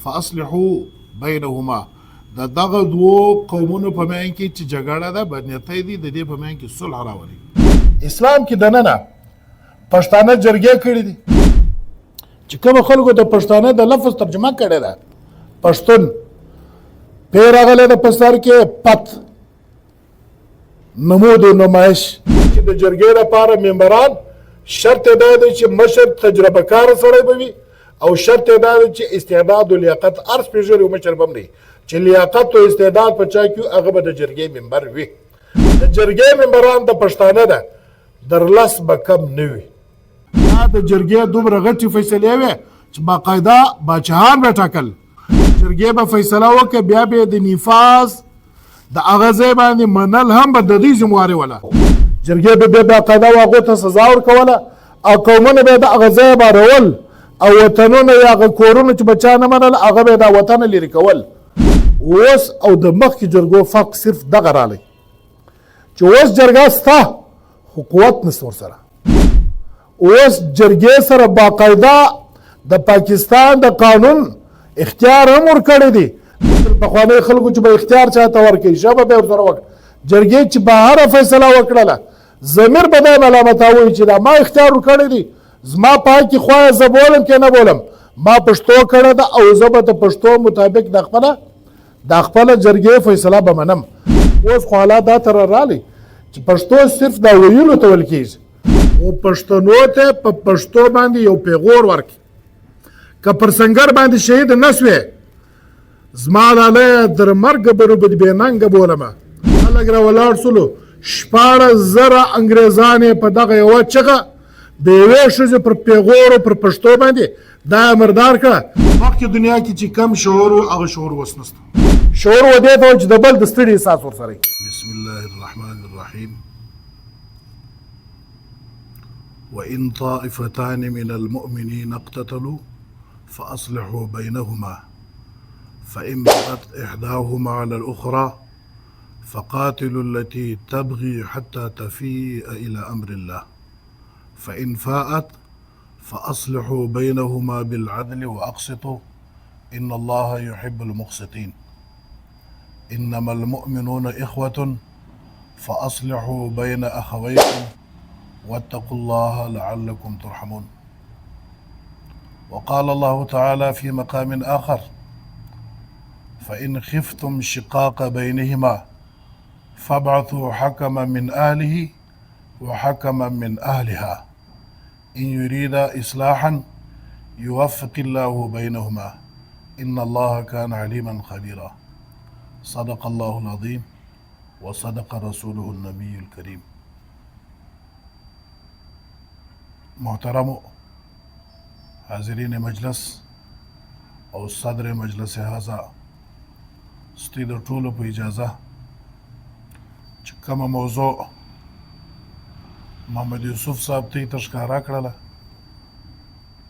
فاصلحوا بینهما د دغه دوو قومونو په منځ کې چې جګړه ده بدنیتۍ دي د دې په منځ کې صلح راولي. اسلام کې دننه پښتانه جرګې کړي دي چې کوم خلکو د پښتانه د لفظ ترجمه کړې ده پښتون پیر راغلی د په سر کې پت نمود و نمایش چې د جرګې لپاره ممبران شرط دا دی چې مشر تجربه کار سړی به وي او شرط دا دی چې استعداد و لیاقت هر سپېژلي مشر به هم دی چې لیاقت و استعداد په چا کې هغه به د جرګې ممبر وي. د جرګې ممبران د پښتانه ده درلس به کم نه وي. دا د جرګې دومره غټې فیصلې وې چې باقاعده باچهان به ټاکل جرګې به فیصله وکړه بیا به د نفاذ د هغه ځای باندې منل هم به د دوی ذمواري وله. جرګې به بیا باقاعده هغو ته سزا ورکوله او قومونه به د هغه ځای بارول او وطنونه یا هغه کورونه چې به چا نه منل هغه به دا وطنه لرې کول. اوس او د مخکې جرګو فرق صرف دغه رالی چې اوس جرګه سته خو قوت نشته ورسره. اوس جرګې سره باقاعده د پاکستان د قانون اختیار هم ورکړی دی. پخواني خلکو چې به اختیار چاته ورکوي ژبه به یې ورسره وکړه. جرګې چې به هره فیصله وکړله ضمیر به دا ملامتوي چې دا ما اختیار ورکړی دی زما پاکې خوا زه بولم که نه بولم ما پښتو کړې ده او زه به د پښتو مطابق د خپله جرګې فیصله به منم. اوس خو حالات دا تر رالی چې پښتو صرف دا ویلو ته ویل کېږي او پښتنو ته په پښتو باندې یو پیغور ورکړي که پر سنګر باندې شهید نه سوې زما لالی در مرګه به روبد بېننګه بولمه. خلک راولاړ سولو 14,000 انګریزان یې په دغه یوه چغه د یوې ښځې پر پیغورو پر پښتو باندې دا یې مردار کړه. مخکې دنیا کې چې کم شعور و هغه شعور اوس نشته. شعور و دې ته و چې د بل د ستړي احساس ورسره وي. بسم الله الرحمن الرحیم. وإن طائفتان من المؤمنين اقتتلوا فأصلحوا بينهما فإن بغت إحداهما على الأخرى فقاتلوا التي تبغي حتى تفيء إلى أمر الله فإن فاءت فأصلحوا بينهما بالعدل وأقسطوا إن الله يحب المقسطين إنما المؤمنون إخوة فأصلحوا بين أخويكم واتقوا الله لعلكم ترحمون. وقال الله تعالى في مقام آخر فإن خفتم شقاق بينهما فابعثوا حكما من أهله وحكما من أهلها إن يريد إصلاحا يوفق الله بينهما إن الله كان عليما خبيرا. صدق الله العظيم وصدق رسوله النبي الكريم. محترم حاضرین مجلس او صدر مجلس هذا ستې د ټولو په اجازه چې کومه موضوع محمد یوسف صاحب ته یې تشکاره کړله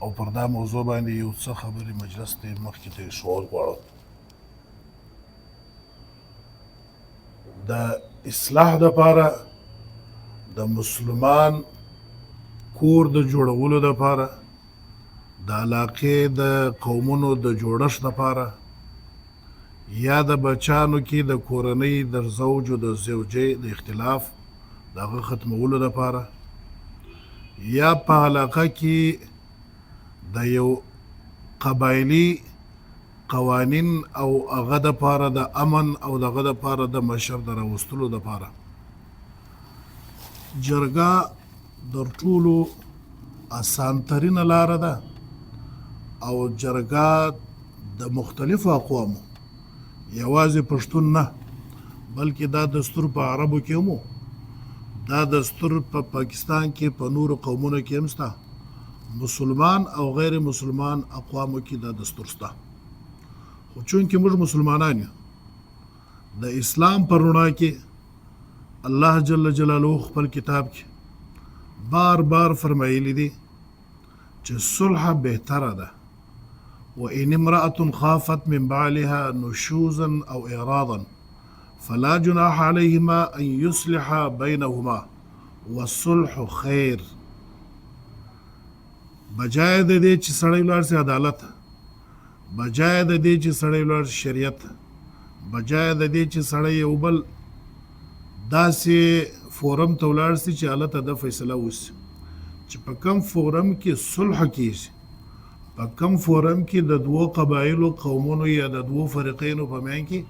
او پر دا موضوع باندې یو څه خبرې مجلس ته مخکې ته شعور غواړو. د اصلاح دپاره د مسلمان کور د جوړولو دپاره د علاقې د قومونو د جوړښت دپاره یا د بچانو کې د کورنۍ د زوج او د زوجې د اختلاف د هغه ختمولو دپاره یا په علاقه کې د یو قبایلي قوانین او هغه دپاره د امن او دغه دپاره د مشر د راوستلو دپاره جرګه در ټولو اسانترینه لاره ده او جرګه د مختلفو اقوامو یوازې پښتون نه بلکې دا دستور په عربو کې هم دا دستور په پاکستان کې په نورو قومونو کې هم شته مسلمان او غیر مسلمان اقوامو کې دا دستور شته خو چونکې موږ مسلمانان یو د اسلام په رڼا کې الله جل جلاله خپل کتاب کې بار بار فرمایلی دی چې صلح بهتره ده وإن امرأة خافت من بعلها نشوزا أو إعراضا فلا جناح عليهما أن يصلحا بينهما والصلح خير. بجای د دې چې سړی ولاړ سي عدالت بجای د دې چې سړی ولاړ شریعت بجای د دې چې سړی یو بل داسې فورم ته ولاړ سي چې هلته د فیصله وسي چې په کم فورم کې صلح کیږي په کم فورم کې د دوو قبایلو قومونو یا د دوو فریقینو په میان کې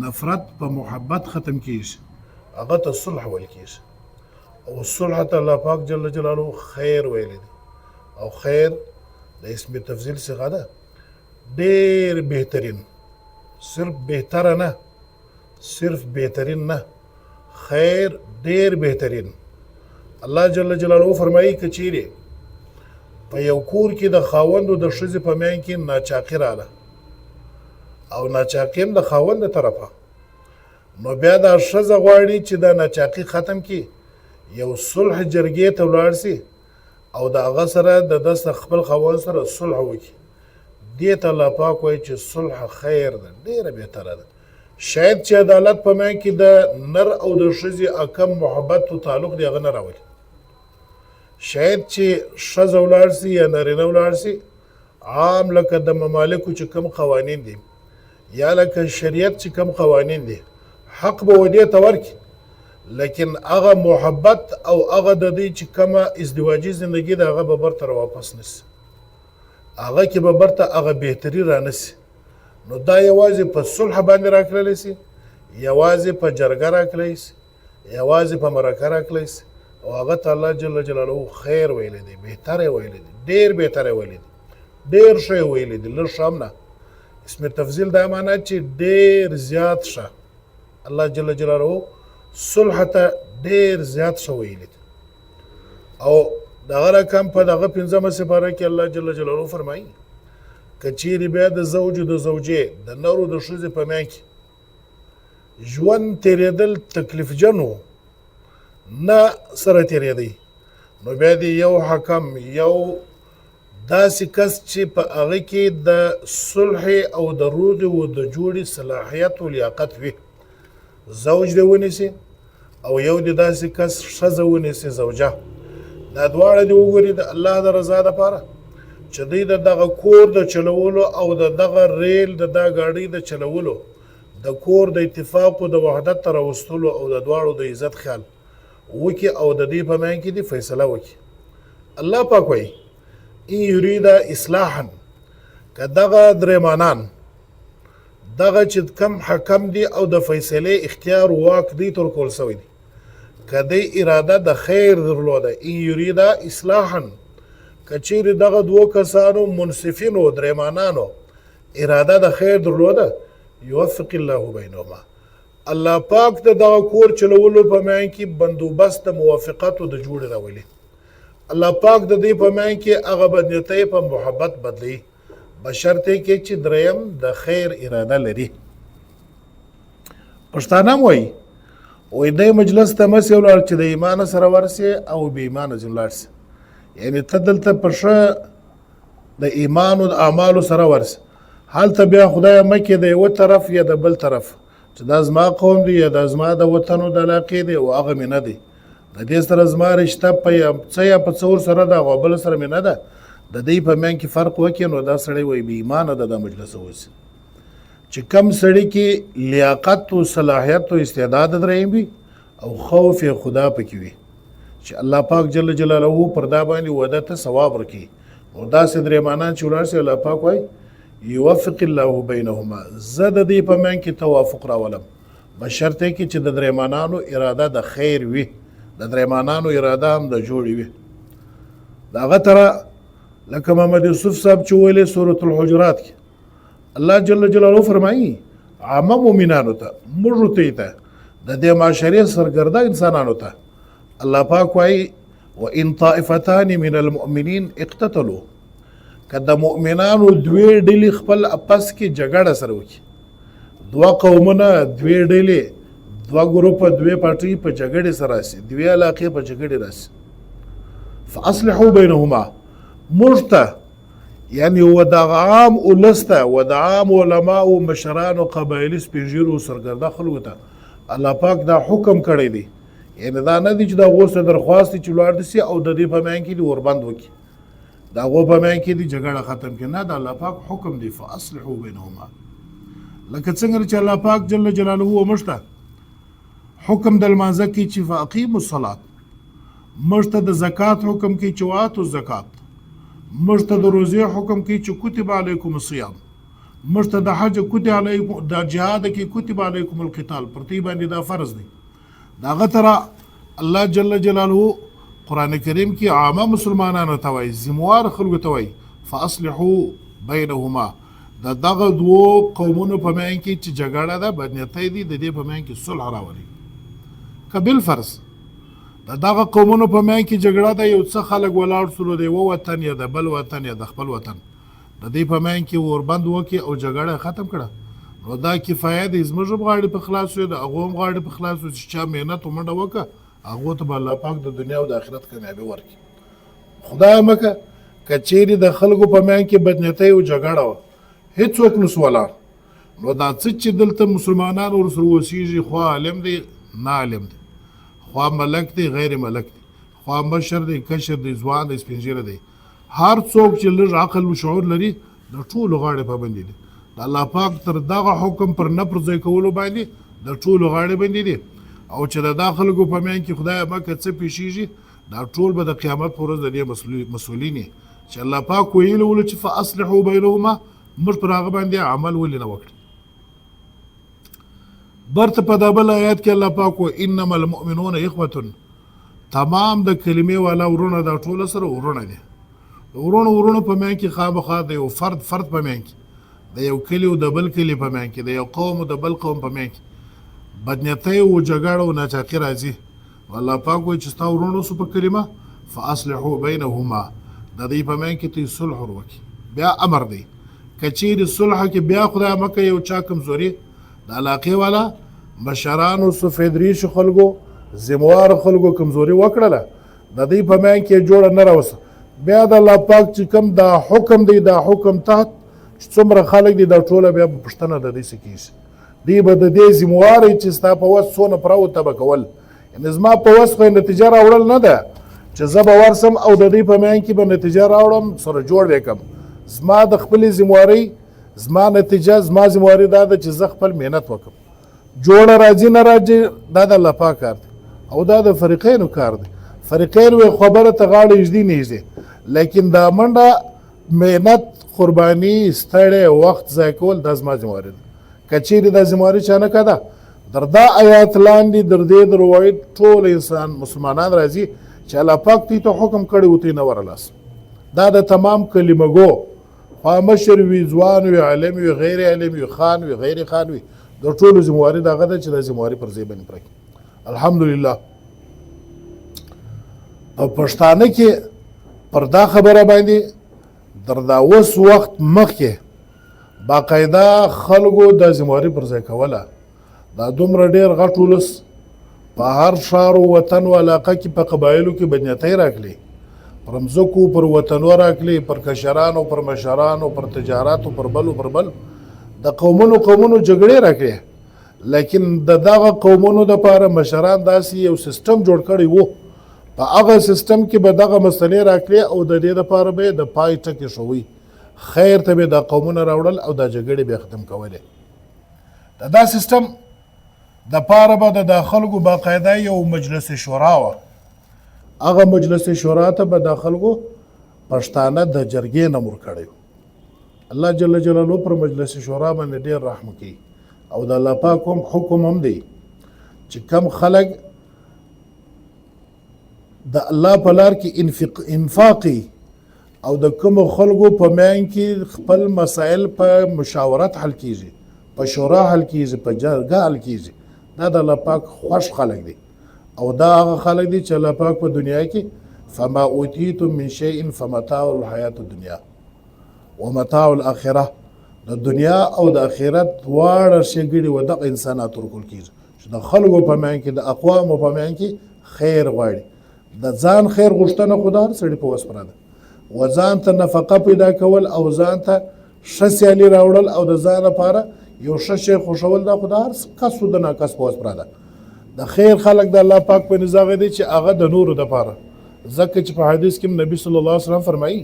نفرت په محبت ختم کیږي هغه ته صلح ویل کیږي او صلح ته الله پاک جل جلاله خیر ویلی دی او خیر د اسم تفضیل څخه ده ډېر بهترین صرف بهتره نه صرف بهترین نه خیر ډېر بهترین الله جل جلاله فرمایي که چیرې په یو کور کې د خاوند او د ښځې په میان کې ناچاقي راغله او ناچاقي هم د خاوند د طرفه نو بیا دا ښځه غواړي چې دا ناچاقي ختم کړي یو صلح جرګې ته ولاړ سي او د هغه سره د ده خپل خاوند سره صلح وکړي دې ته الله پاک وایي چې صلح خیر ده ډېره بهتره ده شاید چې عدالت په میان کې د نر او د ښځې کم محبت او تعلق دی هغه نه راولي شاید چې ښځه ولاړ سي یا نارینه ولاړ سي عام لکه د ممالکو چې کم قوانین دي یا لکه شریعت چې کم قوانین دي حق به ودې ته ورکړي لیکن هغه محبت او هغه د دې چې کومه ازدواجي زندگی ده هغه به برته راواپس نسي هغه کې به برته هغه بهتري رانسي نو دا یوازې په صلح باندې راکړلی سي یوازې په جرګه راکړلی سي یوازې په مرکه راکړلی سي او هغه ته الله جل جلاله خیر ویلی دی بهتر یې ویلی دی ډېر بهتر یې ویلی دی ډېر ښه یې ویلی دی لږ ښه هم نه اسم تفضیل دا معنا چې ډېر زیات ښه الله جل جلاله صلح ته ډېر زیات ښه ویلی دی او دغه رقم په دغه 5مه سپاره کې الله جل جلاله فرمایي که چیرې بیا د زوج د زوجې د نر او د ښځې په میان کې ژوند تېرېدل تکلیفجن و نه سره تېرېدی نو بیا دې یو حکم یو داسې کس چې په هغه کې د صلح او د روغې و د جوړې صلاحیت او لیاقت وي زوج دې ونیسي او یو دې داسې کس ښځه ونیسي زوجه دا دواړه دې وګوري د الله د رضا دپاره چې دوی د دغه کور د چلولو او د دغه ریل د دا ګاډۍ د چلولو د کور د اتفاق او د وحدت ته راوستلو او د دواړو د عزت خیال وکړي او د دې په میان کې دې فیصله وکړي الله پاک وایي ان یرید اصلاحا که دغه درېمانان دغه چې کم حکم دی او د فیصلې اختیار واک دی تر کول سوی دی که دی اراده د خیر درلوده ان یرید اصلاحا که چیرې دغه دوو کسانو منصفینو درېمانانو اراده د خیر درلوده یوفق الله بینهما الله پاک د دغه کور چلولو په میان کې بندوبست د موافقت او د جوړې راولي الله پاک د دې په میان کې هغه بدنیتۍ په محبت بدلوي بشرطې کې چې دریم د خیر اراده لري پښتانه هم وایي دې مجلس ته مسې ولاړ چې د ایمانه سره ورسې او بې ایمانه ځینې ولاړ سې یعنې ته دلته په ښه د ایمان او د اعمالو سره ورسې هلته بیا خدایه مه کې د یوه طرف یا د بل طرف چې دا زما قوم دی یا دا زما د وطن او د علاقې دی او هغه مې نه دی د دې سره زما رشته په څه یا په څور سره ده او بل سره مې نه ده د دې په میان کې فرق وکړي نو دا سړی وایي بې ایمانه ده دا مجلس اوسي چې کم سړي کې لیاقت او صلاحیت او استعداد دریم وي او خوف خدا پکې وي چې الله پاک جل جلاله پر دا باندې وعده ته ثواب ورکړي او داسې درېمانان چې ولاړ سي الله پاک وایي یوفق الله بینهما زه د دې په میان کې توافق راولم بشرطې کې چې د درېمانانو اراده د خیر وي د درېمانانو اراده هم د جوړې وي د هغه طرح لکه محمد یوسف صاحب چې ویلې سورة الحجرات کې الله جل جلاله فرمایي عامه مؤمنانو ته موږ ته د دې معاشرې سرګرده انسانانو ته الله پاک وایي وان طائفتان من المؤمنین اقتتلوا که د مؤمنانو دوې ډلې خپل اپس کې جګړه سره وکړي دوه قومونه دوې ډلې دوه ګروپه دوې پارټۍ په جګړې سره راسي دوې علاقې په جګړې راسي فاصلحوا بینهما موږ ته یعنی و د عام اولس ته و د عام علماو مشرانو قبایلي سپینږیرو سرګرده خلکو ته الله پاک دا حکم کړی دی یعنی دا نه دی چې دا غوسه درخواست چې ولاړ دي او د دې په میان کې دې وربند وکړي د هغو په منځ کې دي جګړه ختم کړي. نه، د الله پاک حکم دی فاصلحوا بینهما. لکه څنګه چې الله پاک جل جلاله موږ ته حکم د لمانځه کې چې فاقیموا الصلاة، موږ ته د زکات حکم کې چې واتوا الزکات، موږ ته د روزې حکم کې چې کتب علیکم الصیام، موږ ته د حج کتب علیکم، د جهاد کې کتب علیکم القتال، پر دې باندې دا فرض دی. د هغه طرح الله جل جلاله قرآن کریم کې عامه مسلمانانو ته وایي، ذموار خلکو ته وایي فاصلحوا بینهما. د دغه دوو قومونو په منځ کې چې جګړه ده، بدنیتۍ دي، د دې په منځ کې صلح راولي. که بالفرض د دغه قومونو په منځ کې جګړه ده، یو څه خلک ولاړ سولو د یوه وطن یا د بل وطن یا د خپل وطن د دې په منځ کې وربند وکړي او جګړه ختم کړه، نو دا کفایه دی. زموږ هم غاړې په خلاص وي، د هغو هم غاړې په خلاص وي چې چا محنت و منډه وکړه، هغو ته به الله پاک د دنیا او د آخرت کامیابي ورکړي. خدای مکه که چیرې د خلکو په منځ کې بدنیتۍ او جګړه وه، هېڅوک نسو ولاړ، نو دا څه چې دلته مسلمانان ورسره اوسېږي، خوا عالم دی نه عالم دی، خوا ملک دی غیر ملک دی، خوا مشر دی کشر دی، ځوان دی سپین ږیره دی، هر څوک چې لږ عقل و شعور لري د ټولو غاړې پابندي دي. د الله پاک تر دغه حکم پر نه پر ځای کولو باندې د ټولو غاړې بندي دي. او چې د دا خلکو په منځ کې خدای مکه څه پیښیږي، دا ټول به د قیامت په ورځ د دې مسؤلین یې چې الله پاک ویلي ولو چې فاصلحوا بینهما، موږ پر هغه باندې عمل ولې نه وکړو. برته په دا بل آیات کې الله پاک و انما المؤمنون اخوة، تمام د کلمې والا ورونه دا ټول سره ورونه دي. ورونو په منځ کې خامخا د یو فرد په منځ کې، د یو کلي او د بل کلي په منځ کې، د یو قوم او د بل قوم په منځ کې بدنیتۍ او جګړه او ناچاقي راځي. الله پاک وایي چې ستا ورونو سو په کلمه فاصلحوا بینهما، د دې په منځ کې ته صلح وکړي. بیا امر دی که چیرې صلح کې بیا خدای مکه یو چا کمزوري د علاقې والا مشرانو سفیدریش خلکو ذموار خلکو کمزوري وکړله، د دې په منځ کې جوړه نه راوسته، بیا د الله پاک چې کوم دا حکم دی، دا حکم تحت چې څومره خلک دي دا ټوله بیا په پوښتنه د دې څه کېږي. دی به د دې ذمواري چې ستا په وس څونه پراوته به کول، یعنې زما په وس خو نتیجه راوړل نه ده چې زه به ورسم او د دې په منځ کې به نتیجه راوړم سره جوړ به کړم. زما د خپلې ذموارۍ زما نتیجه زما ذمواري دا ده چې زه خپل محنت وکړم، جوړه راځي نه راځي دا د الله پاک کار دی او دا د فریقینو کار دی. فریقین وی خبره ته غاړه ایږدي نه ایږدي، لیکن دا منډه محنت قرباني ستړی وخت ضایع کول دا زما ذمواري ده. که چیرې دا ذمواري چا نه کړه، در دا آیات لاندې در دې د روایت ټول انسان مسلمانان راځي چې الله پاک تی ته حکم کړی و تی نه ورلاس. دا د تمام کلمه ګو، خوا مشر وي، ځوان وي، عالم وي، غیر عالم وي، خان وي، غیر خان وي، د ټولو ذمواري دغه ده چې دا ذمواري پر ځای باندې پوره کړي. الحمدلله په پښتانه کې پر دا خبره باندې در دا اوس وخت مخکې باقاعده خلکو د ذمواري پر ځای کوله. دا دومره ډېر غټ ولس په هر ښار و وطن و علاقه کې په قبایلو کې بدنیتۍ راکړي، پر مځکو پر وطنو راکړي، پر کشرانو پر مشرانو پر تجاراتو پر بلو پر بل د قومونو جګړې راکړي. لیکن د دغه قومونو دپاره مشران داسې یو سیستم جوړ کړی و، په هغه سیستم کې به دغه مسلې راکړي او د دې دپاره به د پای ټکي شوی خیر ته به دا قومونه راوړل او دا جګړې به ختم کولې. دا سیستم د پاره به د خلکو باقاعده یو مجلس شورا وه، هغه مجلس شورا ته به د خلکو پښتانه د جرګې نه مور کړی. الله جل جلاله پر مجلس شورا باندې ډېر رحم کوي او د الله پاک هم حکم هم دی چې کم خلک د الله په لار کې انفاقي او د کوم خلکو په منځ کې خپل مسائل په مشاورت حل کیږي، په شورا حل کیږي، په جرګه حل کیږي، دا د الله پاک خوښ خلک دي او دا هغه خلک دي چې الله پاک په دنیا کې فما اوتیتم من شیء فمتاع الحیات الدنیا ومتاع الاخره، د دنیا او د آخرت دواړه ښېګړې و دغه انسانات ورکول کیږي چې د خلکو په منځ کې د اقوامو په منځ کې خیر غواړي. د ځان خیر غوښتنه خو د هر سړي په وس پوره ده، و ځان ته نفقه پیدا کول او ځان ته ښه سیالي راوړل او د ځان لپاره یو ښه شی خوښول دا خو د هر کس د ناکس په وس پوره ده. د خیر خلک د الله پاک په نزاغه دي چې هغه د نورو دپاره، ځکه چې په حدیث کې نبی صلی الله علیه وسلم فرمایي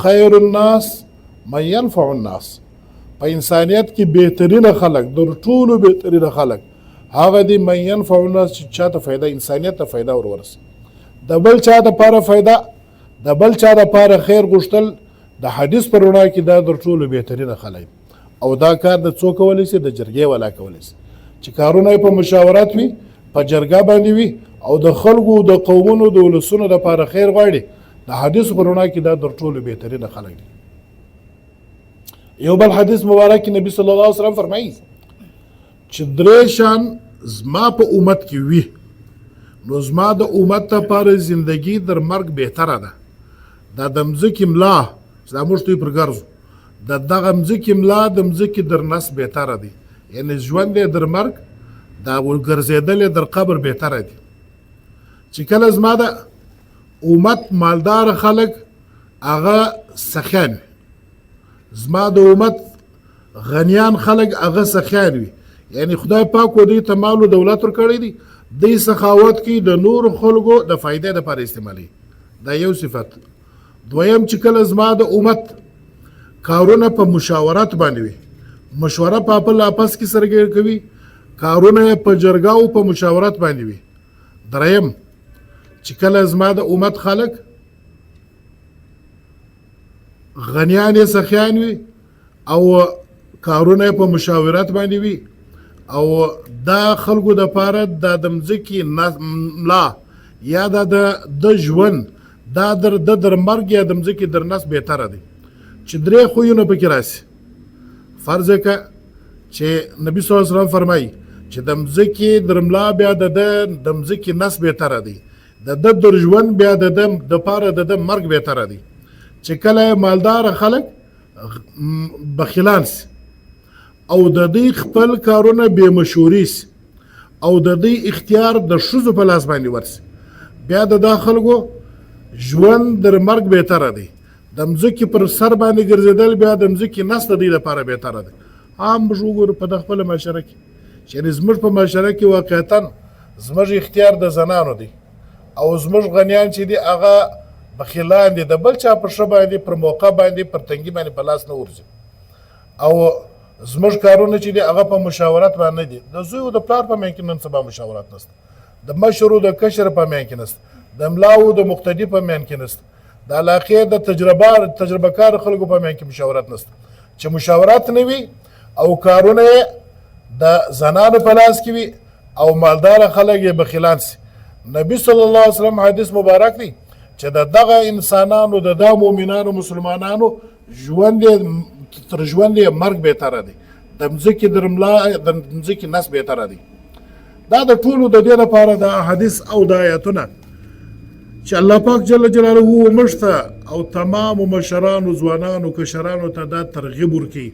خیر الناس من ينفع الناس، په انسانیت کې بهترینه خلک، د ټولو بهترینه خلک هغه دي من ينفع الناس چې چاته فایده، انسانیت ته فایده ورورسي. د بل چا دپاره فایده، د بل چا دپاره خیر غوښتل د حدیث په رڼا کې دا د ټولو بهترینه خلک، او دا کار د څو کولی شي؟ د جرګې والا کولی شي، چې کارونه یې په مشاورت وي، په جرګه باندې وي، او د خلکو د قومونو د ولسونو دپاره خیر غواړي. د حدیث په رڼا کې دا د ټولو بهترینه خلک دي. یو بل حدیث مبارک نبی صلی الله علیه وسلم فرمایي چې درې شان زما په امت کې وي، نو زما د امت لپاره زندگی در مرګ بهتره ده. دا د مځکې ملا چې دا موږ ته پر ګرځو، د دغه مځکې ملا د مځکې در نس بهتره دی، یعنی ژوند یې در مرګ، دا ګرځېدل یې در قبر بهتره دي. چې کله زما د امت مالدار خلک هغه سخیان وي، زما د امت غنیان خلک هغه سخیان وي، یعنی خدای پاک و دوی ته مال و دولت ورکړی دی، دوی سخاوت کوي د نورو خلکو د فایدې دپاره استعمالوي. دا یو صفت. دویم چې کله زما د امت کارونه په مشاورت باندې وي، مشوره په خپل آپس کې سره کوي، کارونه په جرګه او په مشاورت باندې وي. دریم چې کله زما د امت خلک غنیان یې سخیان وي او کارونه په مشاورت باندې وي، او دا خلکو دپاره دا د مځکې ملا یا دا د ژوند دا در مرګ یا د مځکې در نس بهتره دی. چې درې خویونه پکې راسي. فرض که چې نبی صلی الله علیه وسلم فرمایي چې د مځکې در ملا بیا د مځکې نس بهتره دی، د در ژوند بیا د دپاره د مرګ بهتره دی. چې کله مالدار خلک بخیلان سي او د دوی خپل کارونه بې مشورې سي او د دوی اختیار د ښځو په لاس باندې ورسي، بیا د دا خلکو ژوند در مرګ بهتره دی. د مځکې پر سر باندې ګرځېدل بیا د مځکې نس د دوی لپاره بهتره دی. عام موږ وګورو په د خپله معاشره کې چې زموږ په معاشره کې واقعتا زموږ اختیار د زنانو دی او زموږ غنیان چې دي هغه بخیلان دي، د بل چا پر ښه باندې پر موقع باندې پر تنګي باندې په لاس نه ورځي، او زموږ کارونه چې دي هغه په مشاورت باندې دي. د زوی او د پلار په منځ کې نن سبا مشاورت نشته، د مشر او د کشر په منځ کې نشته، د ملا او د مقتدي په منځ کې نشته، د علاقې د تجربه کار خلکو په منځ کې مشاورت نشته. چې مشاورت نه وي او کارونه د زنانو په لاس کې وي او مالدار خلک یې بخیلان سي، نبی صلی الله علیه وسلم حدیث مبارک دی چې دغه انسانانو د مؤمنانو مسلمانانو ژوند تر ژوند یې مرګ بهتره دی، د مځکې در ملا د مځکې نس بهتره دی. دا د ټولو د دې لپاره د حدیث او د آیاتونه چې الله پاک جل جلاله موږ ته او تمامو مشرانو ځوانانو کشرانو ته دا ترغیب ورکوي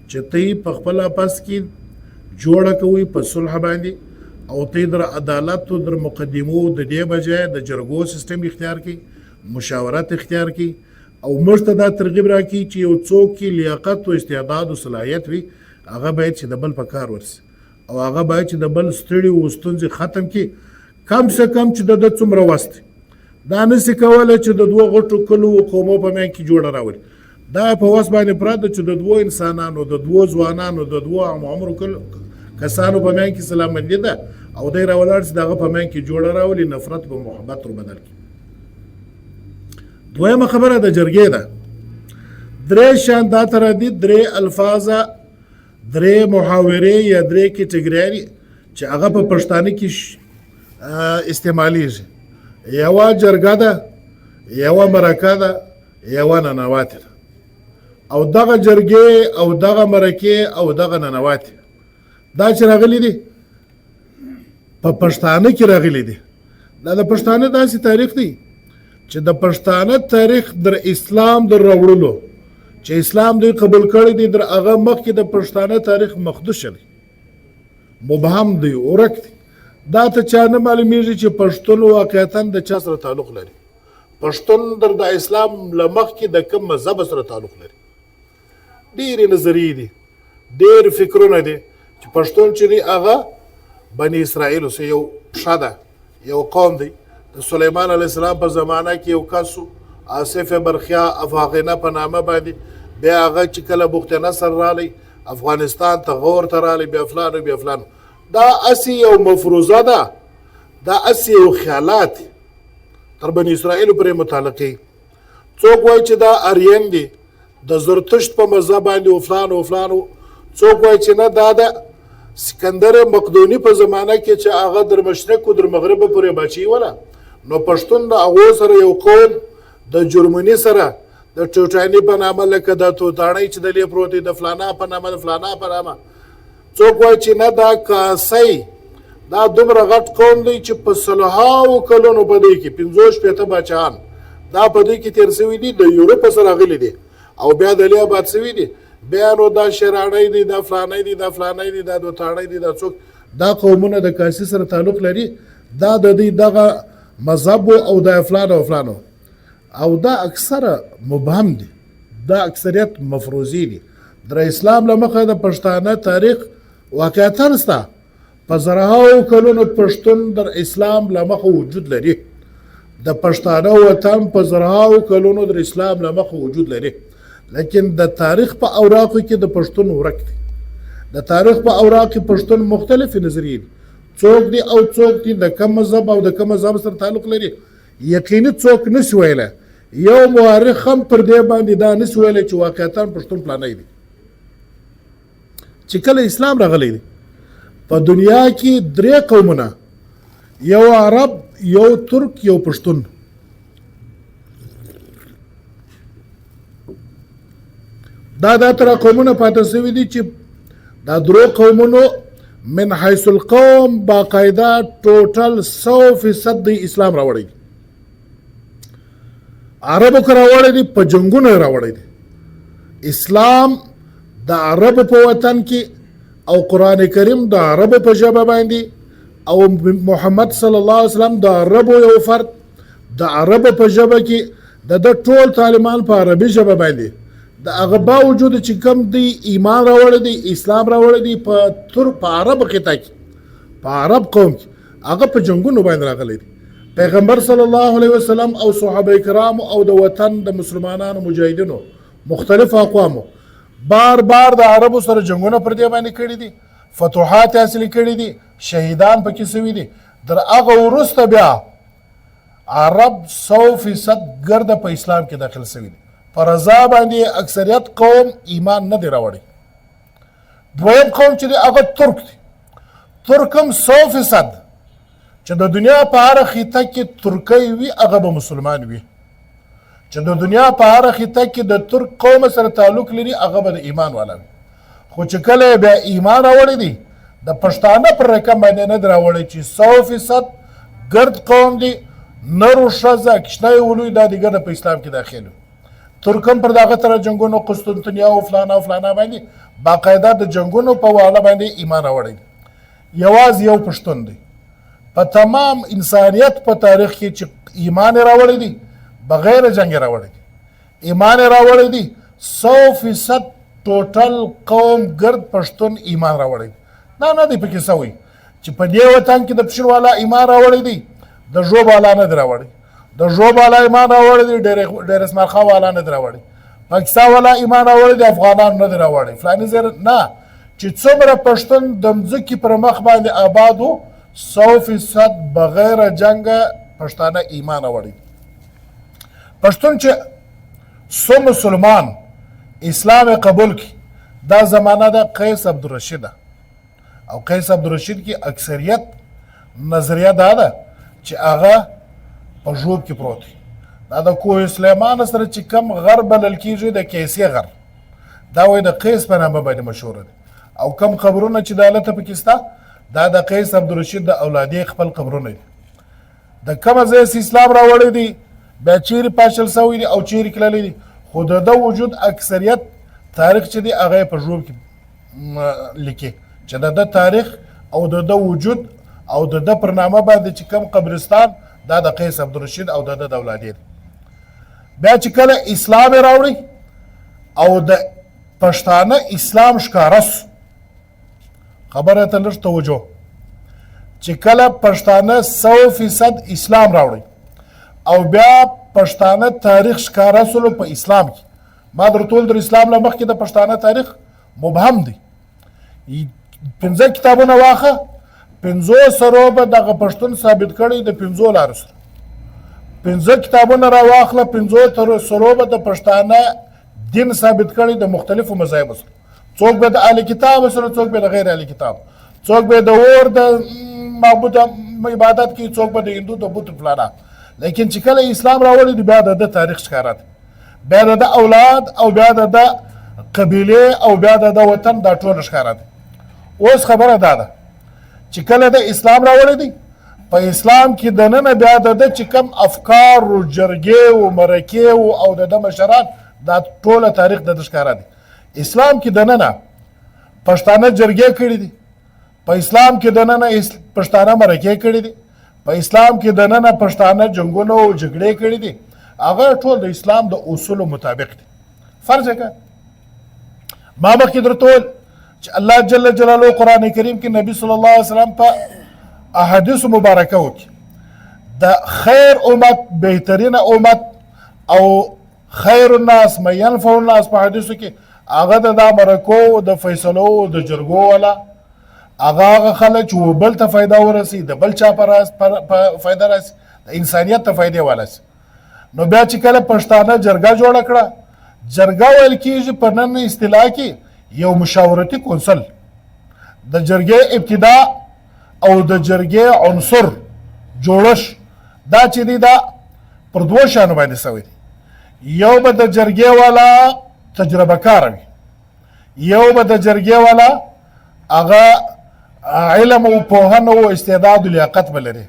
چې ته په خپل آپس کې جوړه کوئ په صلح باندې، او ته در عدالت او در مقدمو د دې بجای د جرګو سیستم اختیار کړي، مشاورت اختیار کړي، او موږ ته دا ترغیب راکړي چې یو څوک کې لیاقت او استعداد او صلاحیت وي هغه باید چې د بل په کار ورسي، او هغه باید چې د بل ستړي او ستونزې ختم کړي، کم څه کم چې د څومره وست دا نسي کولی چې د دوه غټو کلو او قومو په منځ کې جوړه راولي. دا په وس باندې پراته چې د دوه انسانانو، د دوه ځوانانو، د دوه عمرو کسانو په منځ کې سلامندي ده او دی راولاړ چې دغه په منځ کې جوړه راولي، نفرت په محبت ور بدل کړي. دویمه خبره د جرګې ده. درې شان دا تر دي، درې الفاظه، درې محاورې یا درې کټګریانې چې هغه په پښتانه کې استعمالیږي. یوه جرګه ده، یوه مرکه ده، یوه ننواتې ده. او دغه جرګې او دغه مرکې او دغه ننواتې دا چې راغلي دي په پښتانه کې راغلي دي. دا د پښتانه داسې تاریخ دی چې د پښتانه تاریخ در اسلام در راوړلو چې اسلام دوی قبول کړی دی، در هغه مخکې د پښتانه تاریخ مخدوش دی، مبهم دی، ورک دی. دا ته چا نه معلومیږي چې پښتون واقعیتا د چا سره تعلق لري. پښتون د اسلام له مخکې د کوم مذهب سره تعلق لري. ډېرې نظریې دي، ډېر فکرونه دي چې پښتون چې دی هغه بني اسرائیلو سه یو پښه ده، یو قوم دی. د سلیمان علیه السلام په زمانه کې یو کس آصف برخیا افاقینه په نامه باندې بیا هغه چې کله بخت نصر رالی افغانستان ته غور ته رالی بیا فلانو بیا فلانو دا اسی یو مفروضه ده دا اسی یو خیالات تر بني اسرائیلو پرې متعلقې څوک وایي چې دا اریان دي د زرتشت په مذهب باندې و فلانو فلانو څوک وایي چې نه دا د سکندر مقدوني په زمانه کې چې هغه در مشرق او در مغرب پورې بچي ولا نو پښتون د هغو سره یو قوم د جرمني سره د ټوټاني په نامه لکه د توتاڼۍ چې دلې پروت دی د فلانا په نامه د فلانا په نامه څوک وایي چې نه دا کاسۍ دا دومره غټ قوم دی چې په سلهاو کلونو په دې کې 55 بچیان دا په دې کې تېر سوي دي د یوروپ سره راغلي دي او بیا د لیا باد سوي دي بیا نو دا شراړی دی دا فلانی دی دا فلانی دی دا دوتاڼۍ دی دا څوک دا قومونه د کاسي سره تعلق لري دا د دې دغه مذهب او د فلان او فلانو او دا اکثره مبهم دي دا اکثریت مفروضي دي در اسلام لمخه د پښتانه تاریخ واقعیت نسته په زرهاو کلونو پښتون در اسلام لمخه وجود لري د پښتانه وطن په زرهاو کلونو در اسلام لمخه وجود لري لیکن د تاریخ په اوراقو کې د پښتون ورک دي د تاریخ په اوراق کې پښتون مختلف نظریې دي څوک دي او څوک دي د کوم مذهب او د کوم مذهب سره تعلق لري یقیني څوک نشي ویلی یو مورخ هم پر دې باندې دا نشي ویلی چې واقعیتا پښتون پلانی دي چې کله اسلام راغلی دی په دنیا کې 3 قومونه یو عرب یو ترک یو پښتون دا تر قومونه پاتې شوي دي چې دا 3 قومونو من حیث القوم باقاعده ټوټل 100% د اسلام راوړی دي عربو که راوړی دي په جنګونو راوړی دي اسلام د عربو په وطن کې او قرآن کریم د عربو په ژبه باندې او محمد صلی الله علیه وسلم د عربو یو فرد د عربو په ژبه کې د ټول تعلیمان په عربي ژبه باندې د هغه باوجود چې کوم دی ایمان راوړی دی اسلام راوړی دی په عرب خطه کې په عرب قوم کې هغه په جنګونو باندې راغلی دی پیغمبر صلی الله علیه وسلم او صحابه کرام او د وطن د مسلمانانو مجاهدینو مختلف اقوامو بار د عربو سره جنګونه پر دې باندې کړي دي فتوحات حاصل کړي دي شهیدان پکې سوي دي در هغه وروسته بیا عرب 100% ګرد په اسلام کې داخل سوي دي پر رضا باندې اکثریت قوم ایمان نه دی راوړی دویم قوم چې دی هغه ترک دی ترک هم 100% چې د دنیا په هره خطه کې ترکی وي هغه به مسلمان وي چې د دنیا په هره خطه کې د ترک قوم سره تعلق لري هغه به د ایمان والا وي خو چې کله بیا ایمان راوړی دی د پښتانه پر رقم باندې نه دی راوړی چې 100% ګرد قوم دی نر و ښځه کشنی ولوی دا د ګرده په اسلام کې داخل وي ترکم پر دغه تر جنگونو قسطنطنیه او فلانا باندې باقاعده د جنگونو په والا باندې ایمان راوړی یواز یو پښتون دی په تمام انسانیت په تاریخ کې چې ایمان راوړی دی بغیر جنگ راوړی دی ایمان راوړی دی 100% ټوټل قوم ګرد پښتون ایمان راوړی نه دی پکې سوی چې په دې وطن کې د پښتون والا ایمان راوړی دی د ژوب والا نه راوړی د ژوب والا ایمان راوړی دی ډېر اسماعیل خان والا نه راوړی پاکستان والا ایمان راوړی دی افغانان نه راوړی فلاني زر نه چې څومره پښتون د مځکې پر مخ باندې آباد وو 100% بغیر جنگ پښتانه ایمان راوړی پښتون چې سو مسلمان اسلام قبول کی دا زمانہ دا قیس عبدالرشید او قیس عبدالرشید کی اکثریت نظریه دا ده چې هغه په ژوب کې پروت دی دا د کوه سلیمان سره چې کم غر بلل کېږي د کیسې غر دا وایي د قیس په نامه باندې مشهوره دی او کم قبرونه چې د هلته پکې شته دا د قیس عبدالرشید د اولادې خپل قبرونه دي د کومه ځای اسلام راوړی دی بیا چیرې پاشل سوی دی او چیرې تللی دی خو د ده وجود اکثریت تاریخ چې دی هغه یې په ژوب کې لیکي چې د ده تاریخ او د ده وجود او د ده پر نامه باندې چې کوم قبرستان دا د قیس عبدالرشید او د ده د اولادې بیا چې کله اسلام یې راوړی او د پښتانه اسلام ښکاره سو خبره ته لږ توجه چې کله پښتانه 100% اسلام راوړی او بیا پښتانه تاریخ ښکاره سولو په اسلام کې. ما درته ویل در اسلام نه مخکې د پښتانه تاریخ مبهم دی. 5 کتابونه واخه، 5 سره به دغه پښتون ثابت کړی د 5 لارو سره. 5 کتابونه را واخله، 5 سره به د پښتانه دین ثابت کړی د مختلفو مذاهبو سره. څوک به د اهل کتاب سره، څوک به د غیر اهل کتاب، څوک به د اور د معبود عبادت کوي، څوک به د هندو د بت فلانا. لیکن چې کله اسلام راوړی دی بیا د تاریخ ښکاره دی، بیا د اولاد او بیا د قبیله او بیا د وطن دا ټول ښکاره دی. اوس خبره دا ده چې کله د اسلام راوړی دی، په اسلام کې دننه بیا د چې کم افکار او جرګې او مرکې او د مشران دا ټول تاریخ د ښکاره دی. اسلام کې دننه پښتانه جرګې کړي دي، په اسلام کې دننه پښتانه مرکې کړي دي، په اسلام کې دننه پښتانه جنگونه او جګړې کړي دي. هغه ټول د اسلام د اصولو مطابق دي. فرض کړه ما مخکې درته ویل چې الله جل جلاله قرآن کریم کې نبی صلی الله علیه وسلم په احادیثو مبارکه کې د خیر امت، بهترینه امت او خیر الناس من ينفع الناس په حدیثو کې هغه د مرکو د فیصلو د جرګو والا هغه خلک چې بل ته فایده ورسي، د بل چا پر فایده راسي، د انسانیت ته فایده والا سي. نو بیا چې کله پښتانه جرګه جوړه کړه، جرګه ویل کېږي په نن اصطلاح کې یو مشاورتي کونسل. د جرګې ابتدا او د جرګې عنصر جوړش دا چې دی دا پر 2 شانو باندې سوی دی. یو به د جرګې والا تجربه کار وي، یو به د جرګې والا هغه علم او پوهنه او استعداد او لیاقت بلري.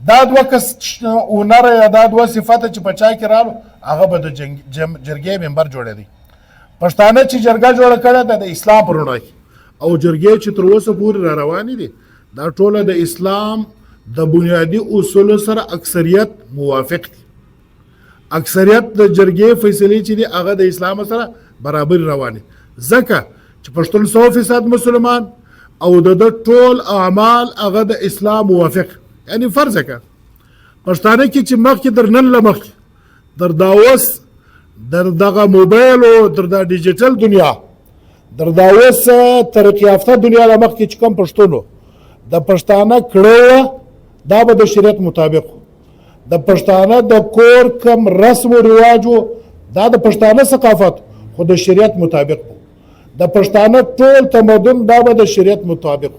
دا 2 کس اونره یا دا 2 صفات چې په چا کې رالو هغه به د جرګې ممبر جوړی دی. پښتانه چې جرګه جوړه کړه د اسلام پر وړاندې او جرګې چې تر اوسه پورې را روانې دي دا ټوله د اسلام د بنیادی اصولو سره اکثریت موافق دي. اکثریت د جرګې فیصلې چې دي هغه د اسلام سره برابر روانې، ځکه چې پښتون 100% مسلمان او د ټول اعمال هغه د اسلام موافق. یعنی فرض کړه پښتانه کې چې مخکې در نن لمخکې در داوس در دغه موبایل او در د ډیجیټل دنیا در داوس ترقی یافته دنیا لمخکې چې کوم پښتونو د پښتانه کړو دا به د شریعت مطابق، د پښتانه د کور کم رسم او رواجو دا د پښتانه ثقافت خو د شریعت مطابق، د پښتانه ټول تمدن دا به د شریعت مطابق.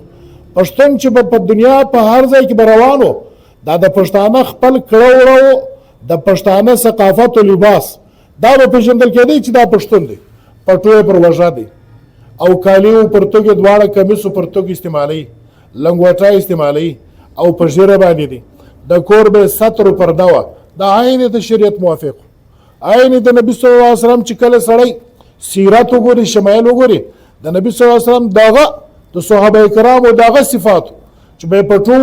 پښتون چې په دنیا په هر ځای کې روانو دا د پښتانه خپل کړو د پښتانه ثقافت او لباس دا به پیژندل کېدی چې دا پښتون دی. پټوی پر وژا دی او کالی او پرتګ دواړه کمیسو پرتګ استعمالي، لنګوټه استعمالي او په ژیره باندې دي. د کور به ستر پرده وا دا عین د شریعت موافق، عین د نبی صلی الله علیه وسلم چې کله سړی سیرت وګوري، شمایل وګوري، د نبی صلی الله علیه وسلم دغه د صحابه کرامو دغه صفات چې به پټو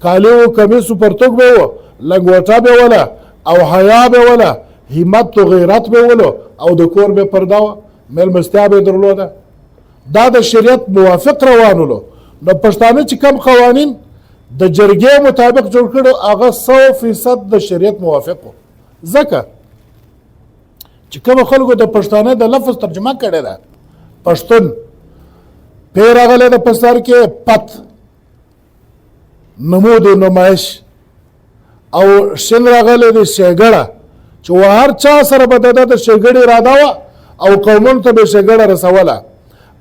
کالی او کمیسو پرتګ به لنګوټه به ولا او حیا به ولا، همت او غیرت به ولو او د کور به پرده ملمستیا به درلوده. دا د شریعت موافق روانولو. نو پښتانه چې کم قوانین د جرګې مطابق جوړ کړو هغه 100% د شریعت موافق وو، ځکه چې کوم خلکو د پښتانه د لفظ ترجمه کړې ده پښتون پیر راغلی د پسر کې پت نمود و نمایش او شن راغلی د شګړه چې هر چا سره به د شګړې اراده وه او قومونو ته به شګړه رسوله.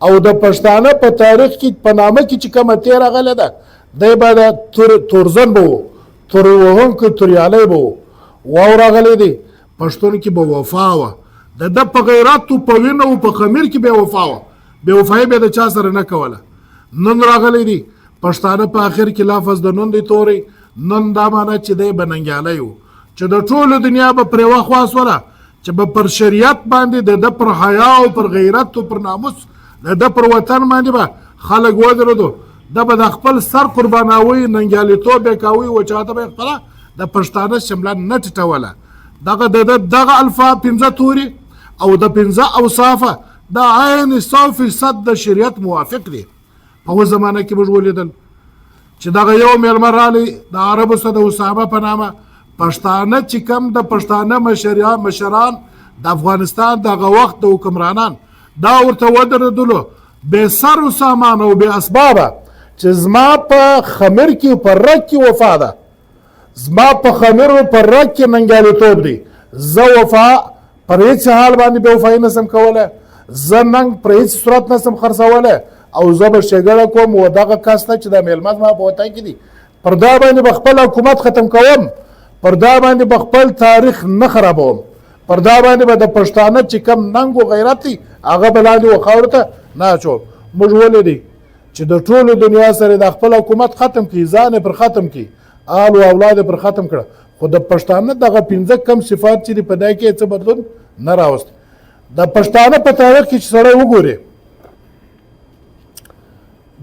او د پښتانه په تاریخ کې په نامه کې چې کومه تیر راغلی ده دی به د تورزن به و، تور وهونکی توریالی به و، واو راغلی دی. پښتون کې به وفا وه، د ده په غیرت او په وینه او په خمیر کې به وفا وه، بې وفایي به د چا سره نه کوله. نن راغلی دی پښتانه په آخر کې لفظ د نن دی تورې، نن دا معنی چې دی به ننګیالی و چې د ټولو دنیا به پرې وخواس وله چې به پر شریعت باندې د ده پر حیا او پر غیرت او پر ناموس د ده پر وطن باندې به خلک ودرېدو، ده به د خپل سر قرباناوي، ننګیالیتوب یې کوي او چاته به یې خپله د پښتانه شمله نه ټیټوله. دغه الفاظ 5 توري او د 5 اوصافه دا عین 100% د شریعت موافق دي. په اوس زمانه کې موږ ولیدل چې دغه یو میلمه رالی د عربو سره د اسامه په نامه پښتانه چې کوم د پښتانه مشران د افغانستان دغه وخت د حکمرانان دا ورته ودرېدلو بې سر و سامان او بې اسبابه چې زما په خمر کې په رګ کې وفا ده، زما په خمرو په رګ کې ننګالیتوب دی، زه وفا پر هېڅ حال باندې بې وفایي نسم کولی، زه ننګ پر هېڅ صورت نسم خرڅولی او زه به ښېګړه کوم و دغه کس ته چې دا میلمه زما په وطن کې دي پر دا باندې به خپل حکومت ختم کوم، پر دا باندې به خپل تاریخ نه خرابوم، پر دا باندې به د پښتانه چې کم ننګ و غیرت دی هغه به لاندې و خاورو ته نه اچوم. موږ ولیدی چې د ټولو دنیا سره د خپل حکومت ختم کړي، ځان یې پر ختم کړي، آل و اولاد یې پر ختم کړه، خو د پښتانه دغه 15 کم صفات چې دي په دی کې څه بدلون نه راوست. د پښتانه په تاریخ کې چې سړی وګوري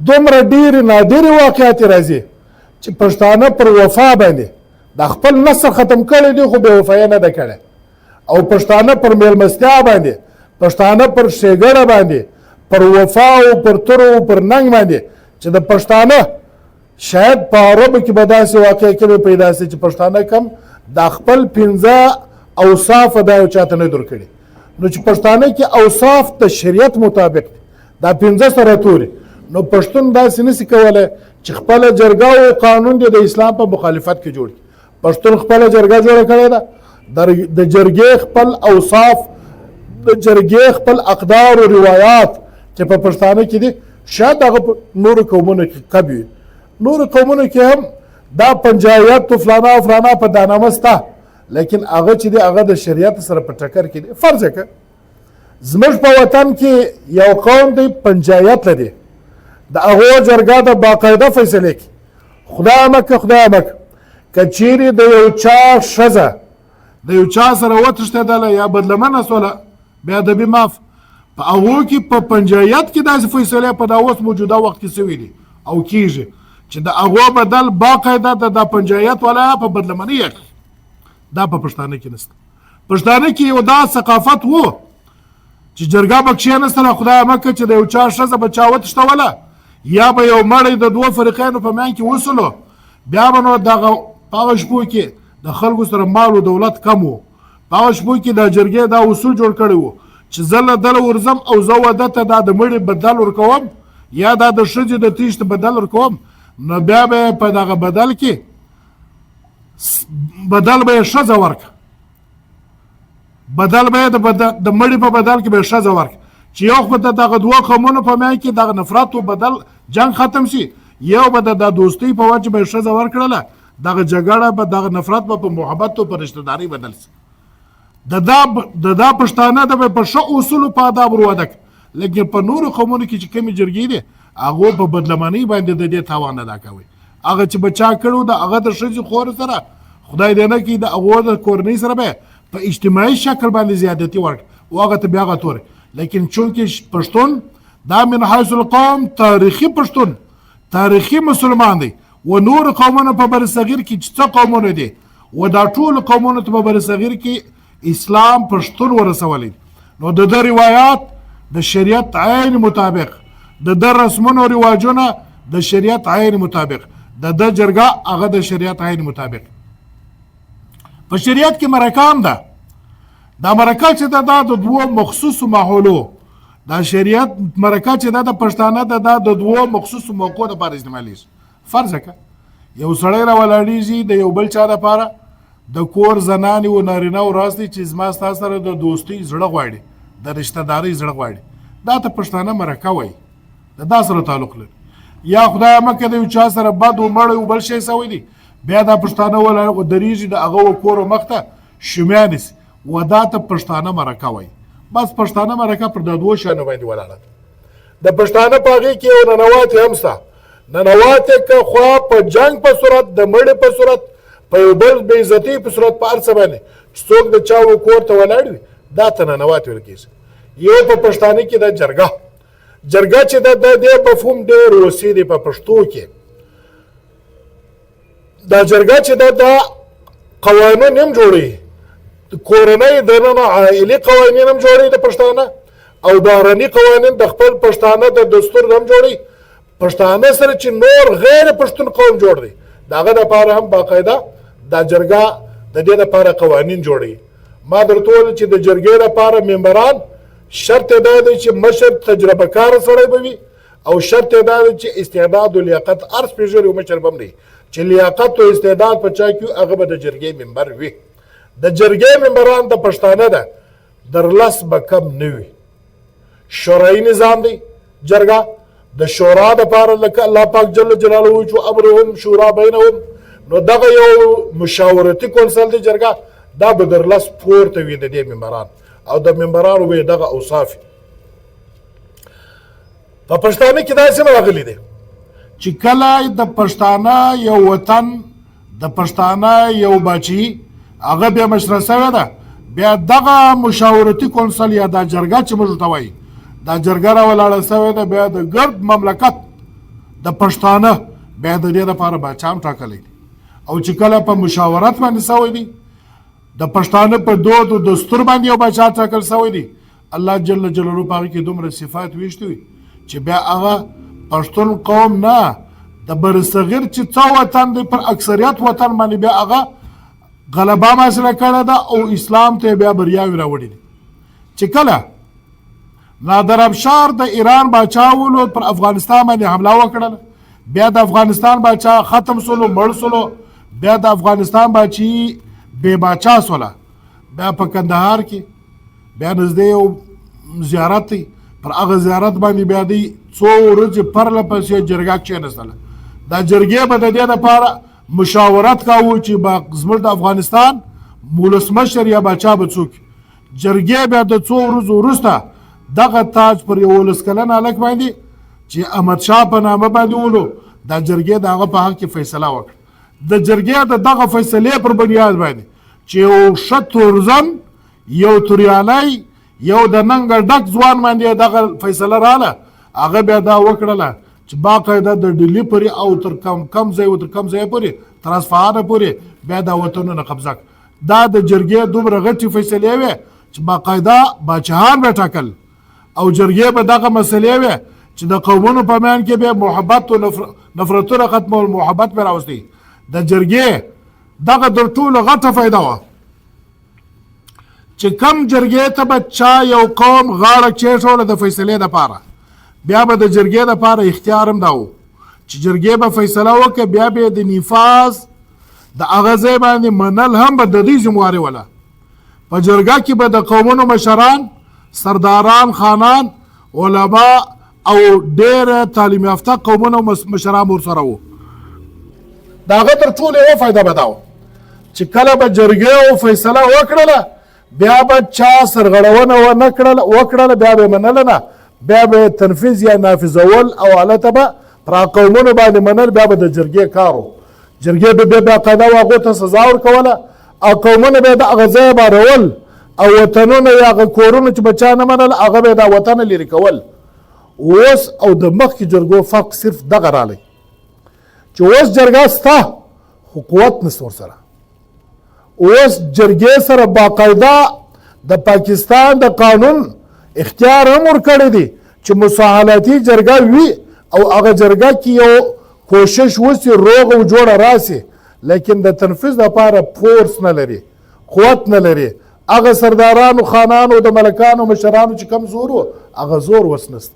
دومره ډېرې نادرې واقعات راځي چې پښتانه پر وفا باندې د خپل نسل ختم کړی دی خو بې وفایي نه ده کړی، او پښتانه پر میلمستیا باندې، پښتانه پر ښېګړه باندې، پر وفا او پر تور او پر ننګ باندې چې د پښتانه شاید په عربو کې به داسې واقع کې به پیدا سي چې پښتانه کم د خپل 15 اوصاف دا یو چاته نه در کړي، نو چې پښتانه کې اوصاف د شریعت مطابق دا 15 سره توري، نو پښتون داسې نشي کولی چې خپله جرګه او قانون دی د اسلام په مخالفت کې جوړ کړي. پښتون خپله جرګه جوړه کړې ده، د جرګې خپل اوصاف، د جرګې خپل اقدار او روایات چې په پښتانه کې دي شاید هغه په نورو قومونو کې کم وي، نورو قومونو کې هم دا پنجایت و فلانا او فلانا په دانامه سته، لیکن هغه چې دی هغه د شریعت سره په ټکر کې دی. فرض که زموږ په وطن کې یو قوم دی پنجایت لري، د هغو جرګه د باقاعده فیصلې کوي، خدای مکه خدای مکه که چیرې د یو چا ښځه د یو چا سره وتښتېدله یا بدلمنه سوله بې ادبي معاف، په هغو کې په پنجایت کې داسې فیصلې په دا اوس موجوده وخت کې سوي دي او کېږي چې د هغو بدل باقاعده د پنجایت والا په بدلمنۍ اخلي. دا په پښتانه کې نشته. پښتانه کې یو دا ثقافت و چې جرګه به کښېنستله خدای مکه چې د یو چا ښځه به چا وتښتوله یا به یو مړی د دوو فریقینو په میان کې وسلو، بیا به نو دغه په هغه شپو کې د خلکو سره مال و دولت کم و، په هغه شپو کې د جرګې دا اصول جوړ کړی و چې زه له دله ورځم او زه واده ته دا د مړي بدل ورکوم یا دا د ښځې د تیښتې بدل ورکوم، نو بیا به یې په دغه بدل کې بدل به یې ښځه ورکړه، بدل به یې د مړي په بدل کې به یې ښځه ورکړه چې یو خو د دغه دوه قومونو په میان کې دغه نفرت و بدل جنګ ختم شي، یو به د دوستۍ په وجه به یې ښځه ورکړله، دغه جګړه به دغه نفرت به په محبت او په رشتهدارۍ بدل شي. د دا پښتانه د په ښه اصولو په آداب ور واده کړه، لیکن په نورو قومونو کې چې کومې جرګې دي هغو په بدلمنۍ باندې د دې تاوان ادا کوي. هغه چې به چا کړو د هغه د ښځې خور سره خدای دې نه کړي د هغو د کورنۍ سره به په اجتماعي شکل باندې زیادتي ورکړي او هغه ته بیا هغه توري، لیکن چونکې پښتون دا من حیث القوم تاریخي پښتون تاریخي مسلمان دی و نور قومونو په بر صغیر کې چې څه قومونه دي و دا ټول قومونو ته په بر صغیر کې اسلام پښتون ورسولی، نو د روایات د شریعت عین مطابق، د رسمونو رواجونه د شریعت عین مطابق، د جرګه هغه د شریعت عین مطابق. په شریعت کې مرکه هم ده، دا مرکه چې ده دا د دوو مخصوصو ماحولو، دا شریعت مرکه چې ده د پښتانه ده دا د دوو مخصوصو موقعو دپاره استعمالیږي. فرض که یو سړی راولاړېږي د یو بل چا دپاره د کور زنانې و نارینه و راستي چې زما ستا سره د دوستۍ زړه غواړي، د رشتهدارۍ زړه غواړي، دا ته پښتانه مرکه وایي، د دا سره تعلق لري. یا خدای مکه د یو چا سره بد و مړی و بل شی سوی دی بیا دا پښتانه درېږي د هغه و کور و مخ ته شومیا نیسي و دا ته پښتانه مرکه وایي. بس پښتانه مرکه پر دا دوو شیانو باندې ولاړه ده. د پښتانه په هغې کې یو ننواتې هم شته، ننواتې که خوا په جنګ په صورت د مړي په صورت په یو بل بې عزتۍ په صورت په هر څه باندې چې څوک د چا و کور ته ولاړ وي دا ته ننواتې ویل کېږي. یو په پښتانه کې د جرګه چې د دې مفهوم ډېر وسیع دی په پښتو کې. دا جرګه چې د قوانین هم جوړوي، کورنۍ دننه عائلي قوانین هم جوړوي د پښتانه او بهرني قوانین د خپل پښتانه د دستور هم جوړوي. پښتانه سره چې نور غیر پښتون قوم جوړ دی د هغه دپاره هم باقاعده دا جرګه د دې لپاره قوانین جوړوي. ما درته وویل چې د جرګې لپاره ممبران شرط یې دا دی چې مشر تجربه کار سړی به وي او شرط یې دا دی چې استعداد و لیاقت هر سپېژلي مشر به هم دی چې لیاقت او استعداد په چا کې هغه به د جرګې ممبر وي. د جرګې ممبران د پښتانه ده درلس به کم نه وي. شورایي نظام دی جرګه د شورا دپاره لکه الله پاک جل جلاله وایي چې امرهم شورا بینهم، نو دغه یو مشاورتي کونسل دی جرګه دا به درلس پورته وي د دې ممبران او د ممبرانو به دغه اوصاف. په پښتانه کې داسې راغلی دی چې کله د پښتانه یو وطن د پښتانه یو بچي هغه بیا مشره سوی ده، بیا دغه مشاورتي کونسل یا دا جرګه چې موږ ورته وایي دا جرګه راولاړه سوې ده، بیا د ګرد مملکت د پښتانه بیا د دې لپاره باچا هم ټاکلی دی او چې کله په مشاورت باندې سوی دی د پښتانه په دود او دستور باندې یو باچا ټاکل سوی دی. الله جل جلاله په هغه کې دومره صفات ویشتي وي چې بیا هغه پښتون قوم نه د برصغیر چې څه وطن دی پر اکثریت وطن باندې بیا هغه غلبه حاصله کړې ده او اسلام ته بیا بریاوې راوړي دي. چې کله نادر افشار د ایران باچا ولو پر افغانستان باندې حمله وکړه، بیا د افغانستان باچا ختم سولو مړ سولو، بیا د افغانستان باچی بے باچا سوله، بیا په کندهار کې بیا نږدې یو زیارت دی پر هغه زیارت باندې بیا دی څو ورځې پرله پسې جرګه کښېنستله. دا جرګې به د دې لپاره مشاورت کاوه چې زموږ د افغانستان ولسمشر یا باچا به څوک. جرګې بیا د څو ورځو وروسته دغه تاج پر 11 کلن هلک باندې چې احمدشاه په نامه باندې ولو دا جرګې د هغه په حق کې فیصله وکړه. د جرګې د دغه فیصلې پر بنیاد باندې چې یو ښه تورزن یو توریالی یو د ننګ ډک ځوان باندې دغه فیصله رااله، هغه بیا دا وکړله چې باقاعده د ډیلي پورې او تر کم ځای پورې تر اصفهانه پورې بیا دا وطنونه قبضه کړه. دا د جرګې دومره غټې فیصلې وې چې باقاعده باچاهان به ټاکل او جرګې به دغه مسلې وې چې د قومونو په میان کې به محبت او نفرتونه ختمول، محبت به راوستي. د جرګې دغه در ټولو غټه فایده وه چې کم جرګې ته به چا یو قوم غاړه کېښوله د فیصلې دپاره، بیا به د جرګې دپاره اختیار هم دا و چې جرګې به فیصله وکړه، بیا به د نفاذ د هغه ځای باندې منل هم به د دوی ذمواري وله. په جرګه کې به د قومونو مشران، سرداران، خانان، علما او ډېره تعلیم یافته قومونو مشران ورسره وو. د هغه تر ټولو یوه فایده به دا وه چې کله به جرګې فیصله وکړله بیا به چا سرغړونه وکړله بیا به یې منله نه، بیا به تنفیذ یا نافذول او هلته به پر قومونو باندې منل، بیا به د جرګې کار و. جرګې به بیا باقاعده هغو ته سزا ورکوله او قومونه به یې د هغه ځایه بارول او وطنونه یا هغه کورونه چې به چا نه منل هغه به یې دا وطنه لرې کول. اوس او د مخکې جرګو فرق صرف دغه رالی چې اوس جرګه سته خو قوت نشته ورسره. اوس جرګې سره باقاعده د پاکستان د قانون اختیار هم ورکړی دی چې مساهلاتي جرګه وي او هغه جرګه کې یو کوشش وسي روغ او جوړه راسي، لیکن د تنفیذ لپاره فورس نه لري، قوت نه لري. هغه سردارانو، خانانو، د ملکانو، مشرانو چې کم زور و هغه زور وس نسته.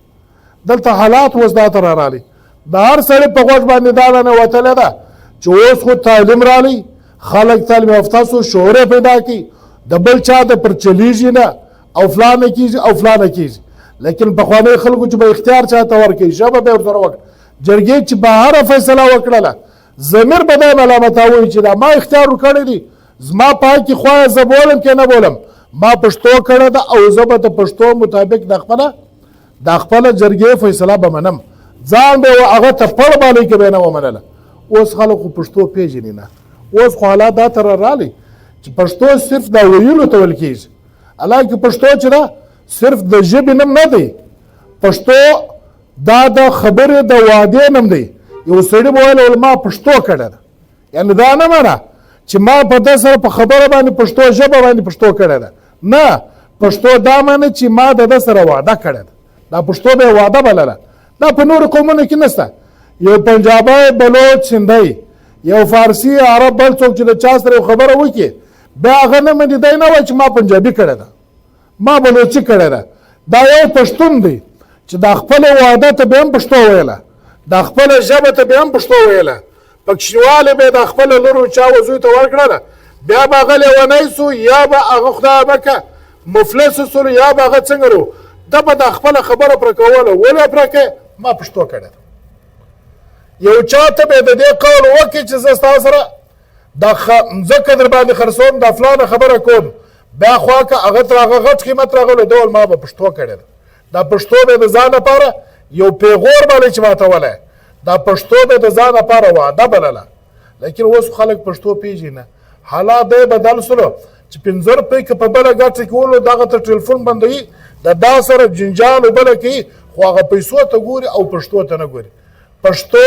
دلته حالات اوس دا ته راغلي د هر سړي په غوږ باندې دا ننوتلې ده چې اوس خو تعلیم راغلی، خلک تعلیم یافته سو، شعور پیدا کړي، د بل چا د پر چلیږي نه او فلانه کېږي او فلانه کېږي. لیکن پخواني خلکو چې به اختیار چاته ورکوي ژبه به یې ورسره وکړه. جرګې چې بهره فیصله وکړله ضمیر به دا ملامتوي چې دا ما اختیار ورکړی دی، زما پای کې خوا زه بولم که نه بولم، ما پښتو کړې ده او زه به د پښتو مطابق د خپله جرګې فیصله به منم. ځان به هغه ته پړ بالی کې به یې نه ومنله. اوس خلک خو پښتو پېژني نه. اوس خو حالات دا تر رالی چې پښتو صرف دا ویلو ته ویل کېږي، حالانکه پښتو چې ده صرف د ژبې نوم نه دی، پښتو دا د خبرې د وعدې نوم دی. یو سړي به ویل ما پښتو کړې ده، یعنې دا نه منه چې ما په ده سره په خبره باندې پښتو ژبه باندې پښتو کړې ده، نه، پښتو دا منه چې ما د ده سره وعده کړې ده. دا پښتو به یې وعده بلله. دا په نورو قومونو کې نشته. یو پنجابی، بلوچ، سندی، یو فارسي، عرب، بل څوک چې د چا سره یو خبره وکړي بیا هغه نه مني دی نه وایي چې ما پنجابي کړې ده ما بلوچي کړې ده دا یو پښتون دی چې دا خپله واده ته به هم پښتو ویله دا خپله ژبه ته به هم پښتو ویله پکښیواله به د خپله لور و چا و زوی ته ورکړله بیا به هغه لیونی سو یا به هغه خدای بکه مفلس سولو یا به هغه څنګه رو ده به دا خپله خبره پرې کوله ولې پرې کوې ما پښتو کړې ده یو چا ته به د دې قول وکړي چې زه ستا سره دا ځکه در باندې خرڅوم دا فلانه خبره کوم بیا خوا که هغه تر هغه غټ قیمت راغلی ډول ما به پښتو کړې ده دا پښتو به د ځان لپاره یو پیغور باندې چې ماتولی دا پښتو به د ځان لپاره وعده بلله لیکن اوس خلک پښتو پیژني حالات دی بدل سلو چې 5 روپۍ که په بله ګټه کې ولو دغه ته ټلیفون بندوي د دا سره جنجال وبله کوي خو هغه پیسو ته ګوري او پښتو ته نه ګوري پښتو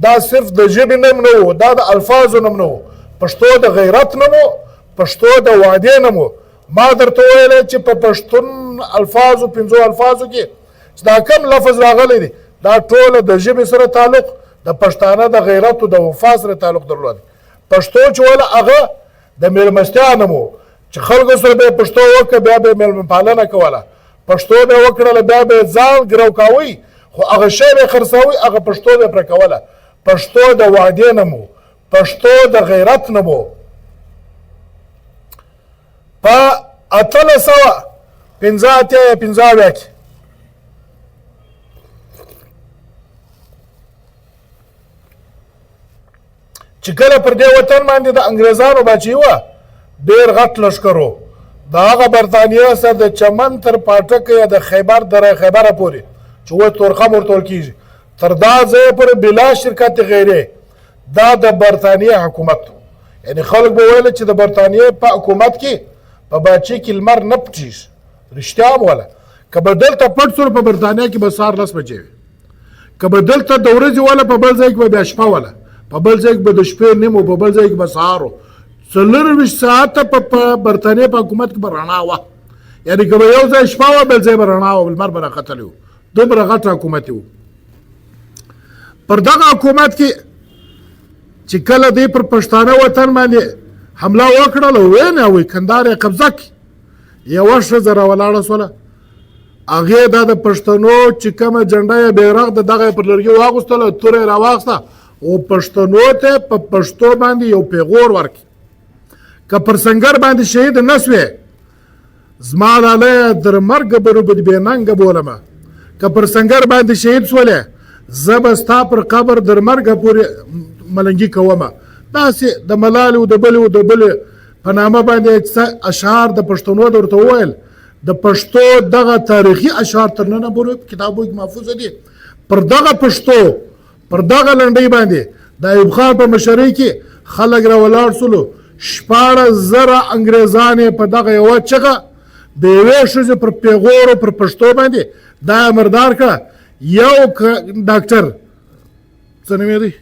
دا صرف د ژبې نوم نه و دا د الفاظو نوم نه و پښتو د غیرت نوم و پښتو د وعدې نوم و ما درته ویلی چې په پښتون الفاظو 5 الفاظو کې چې دا کم لفظ راغلی دی دا ټوله د ژبې سره تعلق د پښتانه د غیرت او د وفا سره تعلق درلود پښتو چې وله هغه د میلمستیا نوم و چې خلکو سره به یې پښتو وکړه بیا به یې میلمه پالنه کوله پښتو به یې وکړله بیا به یې ځان ګرو کاوی خو هغه شی به یې خرڅوي هغه پښتو به یې پرې کوله پښتو د وعدې نوم و پښتو د غیرت نوم و په 1885 یا 18 کې چې کله پر دې وطن باندې د انګریزانو بچي وه ډېر غټ لښکر و د هغه برطانیه سره د چمن تر پاټک یا د خیبر دره خیبره پورې چې اوس تورخم ورته ویل کېږي تر دا ځایه پورې بلا شرکت غیرې دا د برطانیه حکومت یعنی خلک به ویل چې د برطانیه په حکومت کې په باچې کې لمر نه پټېږي رښتیا هم وله که به دلته پټ سول په برطانیه کې به سهار 10 بجې وي که به دلته د ورځې وله په بل ځای کې به بیا شپه وله په بل ځای کې به د شپې نیم و په بل ځای کې به سهار و 24 ساعته په برطانیه په حکومت کې به رڼا وه یعنې که به یو ځای شپه وه بل ځای به رڼا وه لمر به راختلی و دومره غټ حکومت و پر دغه حکومت کې چې کله دی پر پښتانه وطن باندې حمله وکړله ویې نه وایي کندهار یې قبضه کړي یوه ښځه راولاړه سوله هغې دا د پښتنو چې کومه جنډه یا بیرغ د دغه یې پر لرګي واغوستله توره یې راواخیسته او پښتنو ته په پښتو باندې یو پیغور ورکړي که پر سنګر باندې شهید نه سوې زما لالیه در مرګه به روبد بې ننګه بولمه که پر سنګر باندې شهید سولې زه به ستا پر قبر در مرګه پورې ملنګي کومه داسې د ملالې او د بلې او د بلې په نامه باندې اشعار د پښتنو درته وویل د پښتو دغه تاریخي اشعار تر ننه پورې کتابو کې محفوظه دي پر دغه پښتو پر دغه لنډۍ باندې د ایوب خان په مشرۍ کې خلک راولاړ سولو 14,000 انګریزان په دغه یوه چغه د یوې ښځې پر پیغورو پر پښتو باندې دا مردار کړه یو ډاکټر څه نوم یې دی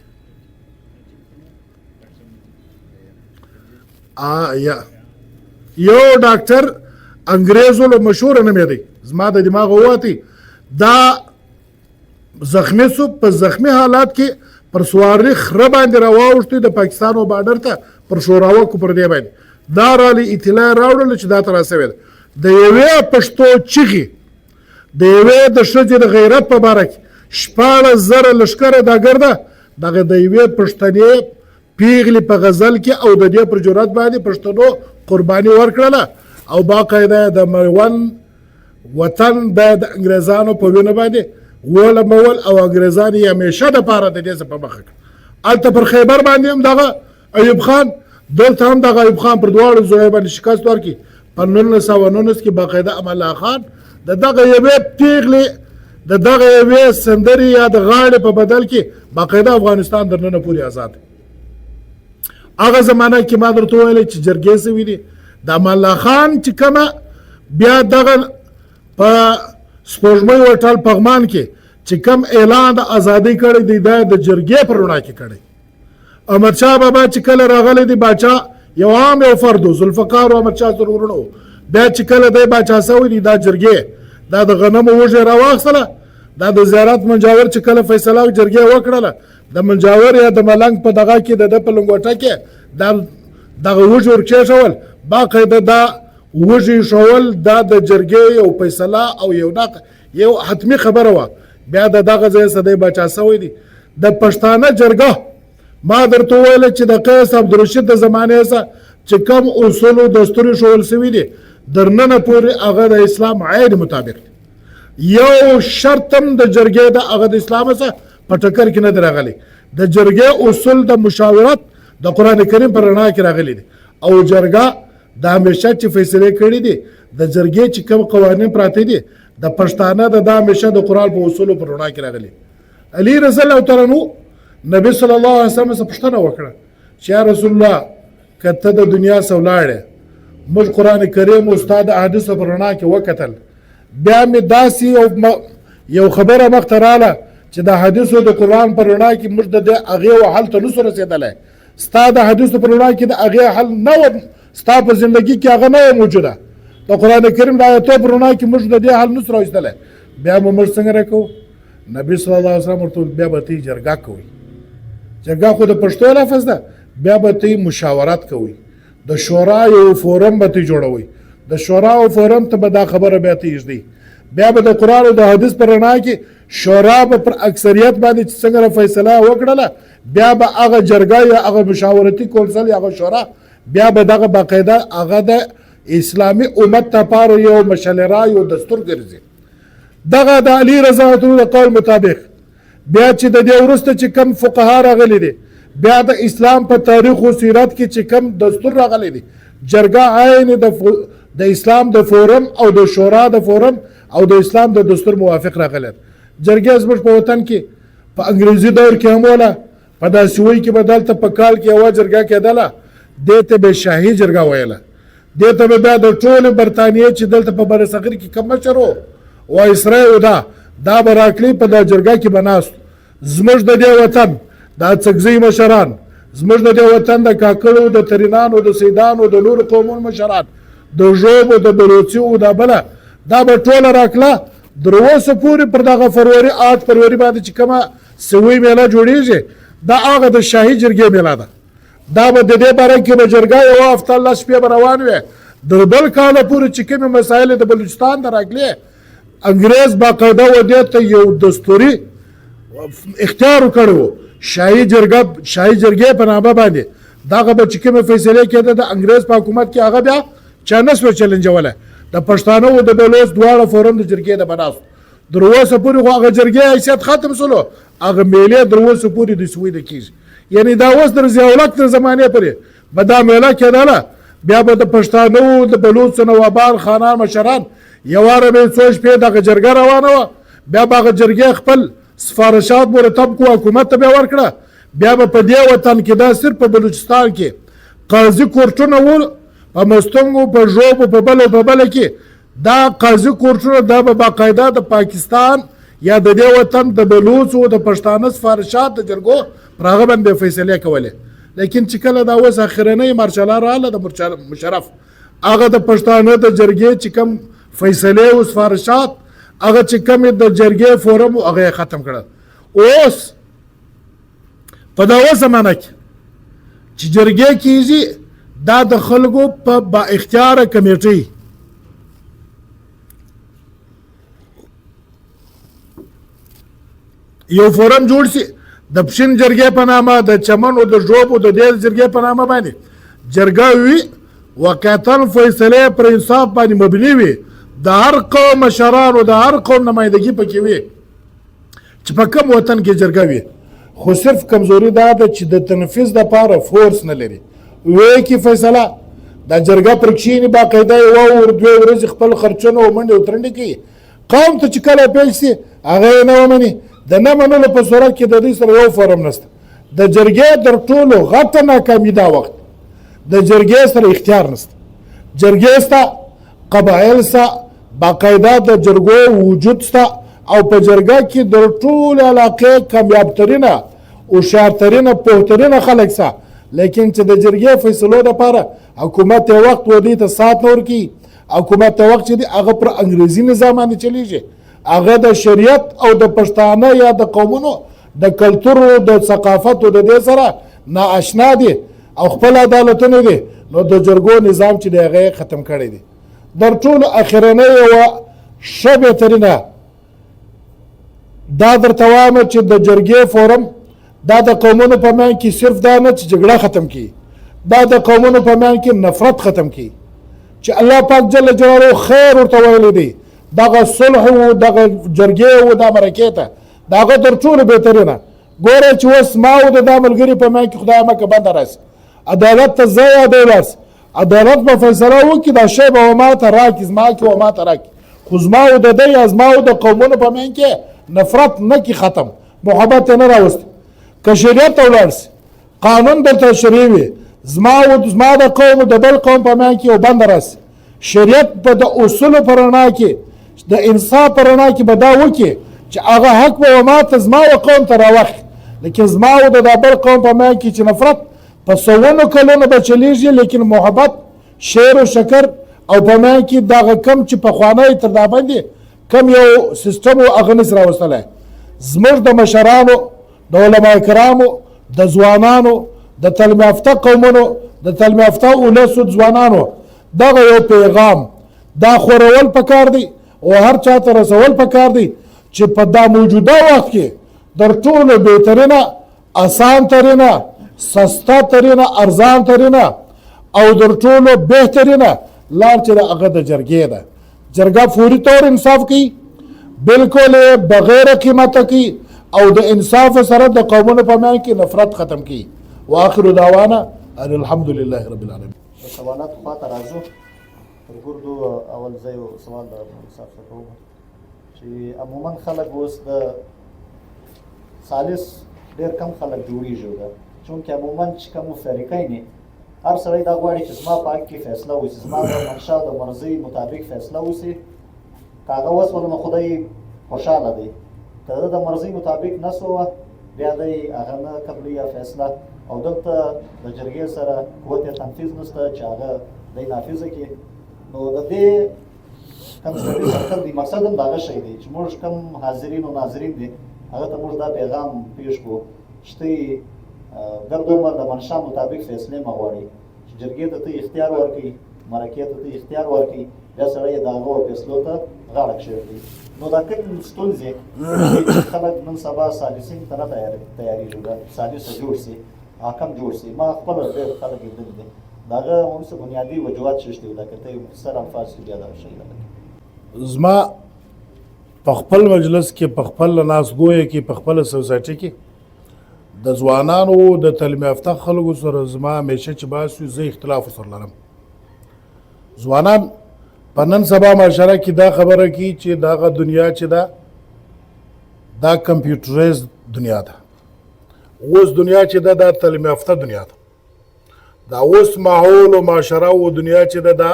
یو ډاکټر انګریزو له مشهوره نوم یې دی زما د دماغ ووتی دا زخمی سو په زخمی حالات کې پر سوارلي خره باندې راواوښتي د پاکستان و بارډر ته پر شوراوکو پر دې باندې دا رالی اطلاع راوړله چې دا ته راسوې ده د یوې پښتو چغې د یوې د ښځې د غیرت په باره کې 14,000 لښکره دا ګرده دغه د یوې پښتنې پیغلې په غزل کې او د دې پر جرأت باندې پښتنو قرباني ورکړله او باقاعده د میوند وطن باید انګریزانو په وینه باندې ولمول او انګریزان یې همیشه دپاره د دې څه په مخه کړه هلته پر خیبر باندې هم دغه ایوب خان دلته هم دغه ایوب خان پر دواړو ځایو باندې شکست ورکړي په 1919 کې باقاعده امان الله خان د دغه یوې پیغلې د دغه یوې سندرې یا د غاړې په بدل کې باقاعده افغانستان در ننه پورې آزاد هغه زمانه کې ما درته وویلی چې جرګې سوي دي د امان الله خان چې کومه بیا دغه په سپوږمۍ هوټل پغمان کې چې کوم اعلان د ازادۍ کړی دی دا د جرګې په رڼا کې کړی احمدشاه بابا چې کله راغلی دی باچا یو عام یو فرد و ذوالفقار و احمدشاه سره ورونه و بیا چې کله دی باچا سوی دی دا جرګې دا د غنمو وږې راواخیستله دا د زیارت منجاور چې کله فیصله جرګې وکړله د منجاور یا د ملنګ په دغه کې د ده په لنګوټه کې دا دغه وږي ورکېښول باقاعده دا وږي ښول دا د جرګې یو فیصله او یو حتمي خبره وه. بیا د دغه ځای څخه دی باچا سوی دی د پښتانه جرګه. ما درته وویله چې د قیس عبدالرشید د زمانې څخه چې کوم اصول او دستور ښوول سوي دي درننه پورې هغه د اسلام عین مطابق یو شرط هم د جرګې د هغه د اسلام څخه په ټکر کې نه دی راغلی. د جرګې اصول د مشاورت د قرآن کریم په رڼا کې راغلی دي او جرګه د همیشه چې فیصلې کړي دي د جرګې چې کوم قوانین پراته دي د پښتانه د همیشه د قرآن په اصولو په رڼا کې راغلي. علي رضی الله تعالی عنہ نبی صلی الله علیه وسلم څخه پوښتنه وکړه چې یا رسول الله که ته د دنیا څخه ولاړې موږ قرآن کریم استاد احادیثو په رڼا کې وکتل بیا مې داسې یو خبره مخته راله چې د حدیثو د قرآن په رڼا کې موږ د هغې حل ته نسو رسېدلی ستا د حدیثو په رڼا کې د هغې حل نه و ستا په زندګي کې هغه نه و موجوده د قرآن کریم د آیتو په رڼا کې موږ د دې حل نسو راویستلی بیا به موږ څنګه راکوو نبي صلی الله علیه وسلم ورته بیا به ته جرګه کوئ جرګه خو د پښتو لفظ ده بیا به ته مشاورت کوئ د شورا یو فورم به ته جوړوئ د شورا او فورم ته به دا خبره بیا ته ایږدئ بیا به د قرآن او د حدیث په رڼا کې شورا به پر اکثریت باندې چې څنګه فیصله وکړله بیا به هغه جرګه یا هغه مشاورتي کونسل یا هغه شورا بیا به دغه باقاعده هغه د اسلامي امت لپاره یو مشلره یو دستور ګرځي. دغه د علي رضی الله عنه د قول مطابق بیا چې د دې وروسته چې کم فقها راغلي دي بیا د اسلام په تاریخ او سیرت کې چې کم دستور راغلی دی جرګه عین د اسلام د فورم او د شورا د فورم او د اسلام د دستور موافق راغلی. جرګه زموږ په وطن کې په انګریزي دور کې هم وله په داسې وی کې به دلته په کال کې یوه جرګه کېدله دې ته به شاهي جرګه ویله دې ته به بیا د ټولې برطانیې چې دلته په برصغیر کې کم مشر و وایسرای و دا به راکلي په دا جرګه کې به ناست زموږ د دې وطن دا څکزي مشران زموږ د دې وطن د کاکړو د ترینانو د سیدانو د نورو قومونو مشران د ژوبو د بلوڅیو د بله دا به ټوله راکله در اوسه پورې پر دغه فروری 8 فروری باندې چې کومه سوي میله جوړیږي دا هغه د شاهي جرګې میله ده دا به د دې باره کې به جرګه یوه هفته لس شپې به روان وي د بل کاله پورې چې کومې مسایل د بلوچستان ته راغلې انګریز باقاعده و دې ته یو دستوري اختیار وکړی و شاهي جرګې په نامه باندې دغه به چې کومې فیصلې کېده د انګریز په حکومت کې هغه بیا چا نه سوه چلنجولی د پښتانه او د بلوچ دواړه فورم د جرګې د بناست در اوسه پورې خو هغه جرګې حیثیت ختم سولو هغه میلې در اوسه پورې د سوی د کیږي یعنی دا اوس در ضیاءالحق تر زمانې پورې به دا میله کېدله بیا به د پښتانه د بلوچ نوابان خانان مشران یو واره به څو شپې دغه جرګه روانه وه بیا به هغه جرګې خپل سفارشات مرتب کو حکومت ته بیا ورکړه بیا به په دې وطن کې دا صرف په بلوچستان کې قاضي کورټونه و په مستونګو په ژوبو په بله کې دا قاضي کورټونه دا به باقاعده د پاکستان یا د دې وطن د بلوچو د پښتانه سفارشات د جرګو پر هغه باندې فیصلې کولې لیکن چې کله دا اوس اخرنۍ مرچله راغله د مشرف هغه د پښتانه د جرګې چې کوم فیصلې او سفارشات هغه چې کومې د جرګې فورم هغه یې ختم کړل. اوس په دغه زمانه کې چې جرګې کېږي دا د خلکو په با اختیاره کمیټۍ یو فورم جوړ شي د پښین جرګې په نامه د چمن او د ژوب او د دیر جرګې په نامه باندې جرګه وي واقعتاً فیصلې پر انصاف باندې مبني وي د هر قوم مشران او د هر قوم نمایندګي پکې وي چې په کوم وطن کې جرګه وي خو صرف کمزوري دا ده چې د تنفیذ دپاره فورس نه لري وی کې فیصله دا جرګه پر کښېني باقاعده یوه ور دوې ورځې خپل خرچونه او منډې او ترنډې کوي قوم ته چې کله پیل شي هغه یې نه ومني د نه منلو په صورت کې د دوی سره یو فورم نشته د جرګې تر ټولو غټه ناکامي دا وخت د جرګې سره اختیار نشته جرګې شته قبایل شته باقاعده د جرګو وجود شته او په جرګه کې د ټولې علاقې کامیابترینه هوښیارترینه پوهترینه خلک شته لیکن چې د جرګې فیصلو دپاره حکومت یې وخت و دوی ته ساعت نه ورکوي حکومت ته وخت چې دی هغه پر انګریزي نظام باندې چلیږي هغه د شریعت او د پښتانه یا د قومونو د کلتور او د ثقافت او د دې سره نااشنا دي او خپل عدالتونه دي نو د جرګو نظام چې دی هغه ختم کړی دی. در ټولو اخرنۍ یوه ښه بهترینه دا درته وایم چې د جرګې فورم دا د قومونو په میان کې صرف دا نه چې جګړه ختم کړي، دا د قومونو په میان کې نفرت ختم کړي چې الله پاک جل جلاله خیر ورته ویلی دی. دغه صلح و دغه جرګې و دا مرکې ته د هغه تر ټولو بهترینه ګوره چې اوس ما او د دا ملګري په میان کې خدای مکه بنده راسي عدالت ته زه یادولاس عدالت به فیصله وکړي دا شی به ما ته راکړي زما کې و ما ته راکړي خو زما او د دی یا زما او د قومونو په میان کې نفرت نه کړي ختم محبت یې نه راوستي. که شریعت ته ولاړ سي قانون درته شرعي وي زما د قوم د بل قوم په میان کې یو بنده راسي شریعت په د اصولو په رڼا کې د انصاف په رڼا کې به دا وکړي چې هغه حق به ما ته زما و قوم ته راوخي. لیکن زما او د بل قوم په میان کې چې نفرت په سوونو کلونو به چلیږي لیکن محبت شعر و شکر او په میان کې دغه کم چې پخوانی تر دا باندې کم یو سیستم و هغه نس راوستلی زموږ د مشرانو د علما کرامو د ځوانانو د تعلیم یافته قومونو د تعلیم یافته ولسو ځوانانو دغه یو پیغام دا خورول پکار دی او هر چا ته رسول پکار دی چې په دا موجوده وخت کې در ټولو بهترینه اسان ترینه سستا ترینه ارزان ترینه او در ټولو بهترینه لار چې هغه د جرګې ده. جرګه فوري طور انصاف کوي بالکل بغیر قیمته کوي او د انصاف سره د قومونو په میان کې نفرت ختم کوي. واخر دعوانا ان الحمد لله رب العالمین. سوالات خواته راځو تر ګردو اول زه یو سوال د انصاف څخه کوم چې عموما خلک اوس د ثالث ډېر کم خلک جوړېږي چونکې عموما چې کوم فریقین هر سړی دا غواړي چې زما په حق کې فیصله وشي زما د منشا د مرضۍ مطابق فیصله وشي که هغه وسوله نو خدای خوشحاله دی که د مرضۍ مطابق نه سوه بیا دی هغه نه قبلوي فیصله او دلته د جرګې سره قوت تنفیذ نشته چې هغه دی نافظه کړي نو د دې کوم سړي سرکل دی مقصد هم د هغه شی دی چې موږ کوم حاضرین او ناظرین دي هغه ته موږ دا پیغام پیش کړو چې ته ګرد عمر د منشا مطابق فیصلې مه غواړي چې جرګې ته ته اختیار ورکړي مرکې ته ته اختیار ورکړي بیا سړی د هغو فیصلو ته غاړه کښېږدي نو دا کوم ستونزې چې خلک نن سبا ثالثین ته نه تیارېږي دا ثالثه جوړ سي حاکم جوړ سي ما خپله ډېر خلک لیدلي دي د هغه هم څه بنیادي وجوهات څه دي لکه ته یو مختصر الفاظ کې بیا دا شی زما په خپل مجلس کې په خپل ناسګویه کې په خپل سوسایټي کې د ځوانانو د تعلیم یافته خلکو سره زما همیشه چې باس وي زه اختلاف سره لرم. ځوانان په نن سبا معاشره کې دا خبره کوي چې دغه دنیا چې ده دا کمپیوټرایز دنیا ده اوس دنیا چې ده دا تعلیم یافته دنیا ده دا اوس ماحول او معاشره او دنیا چې ده دا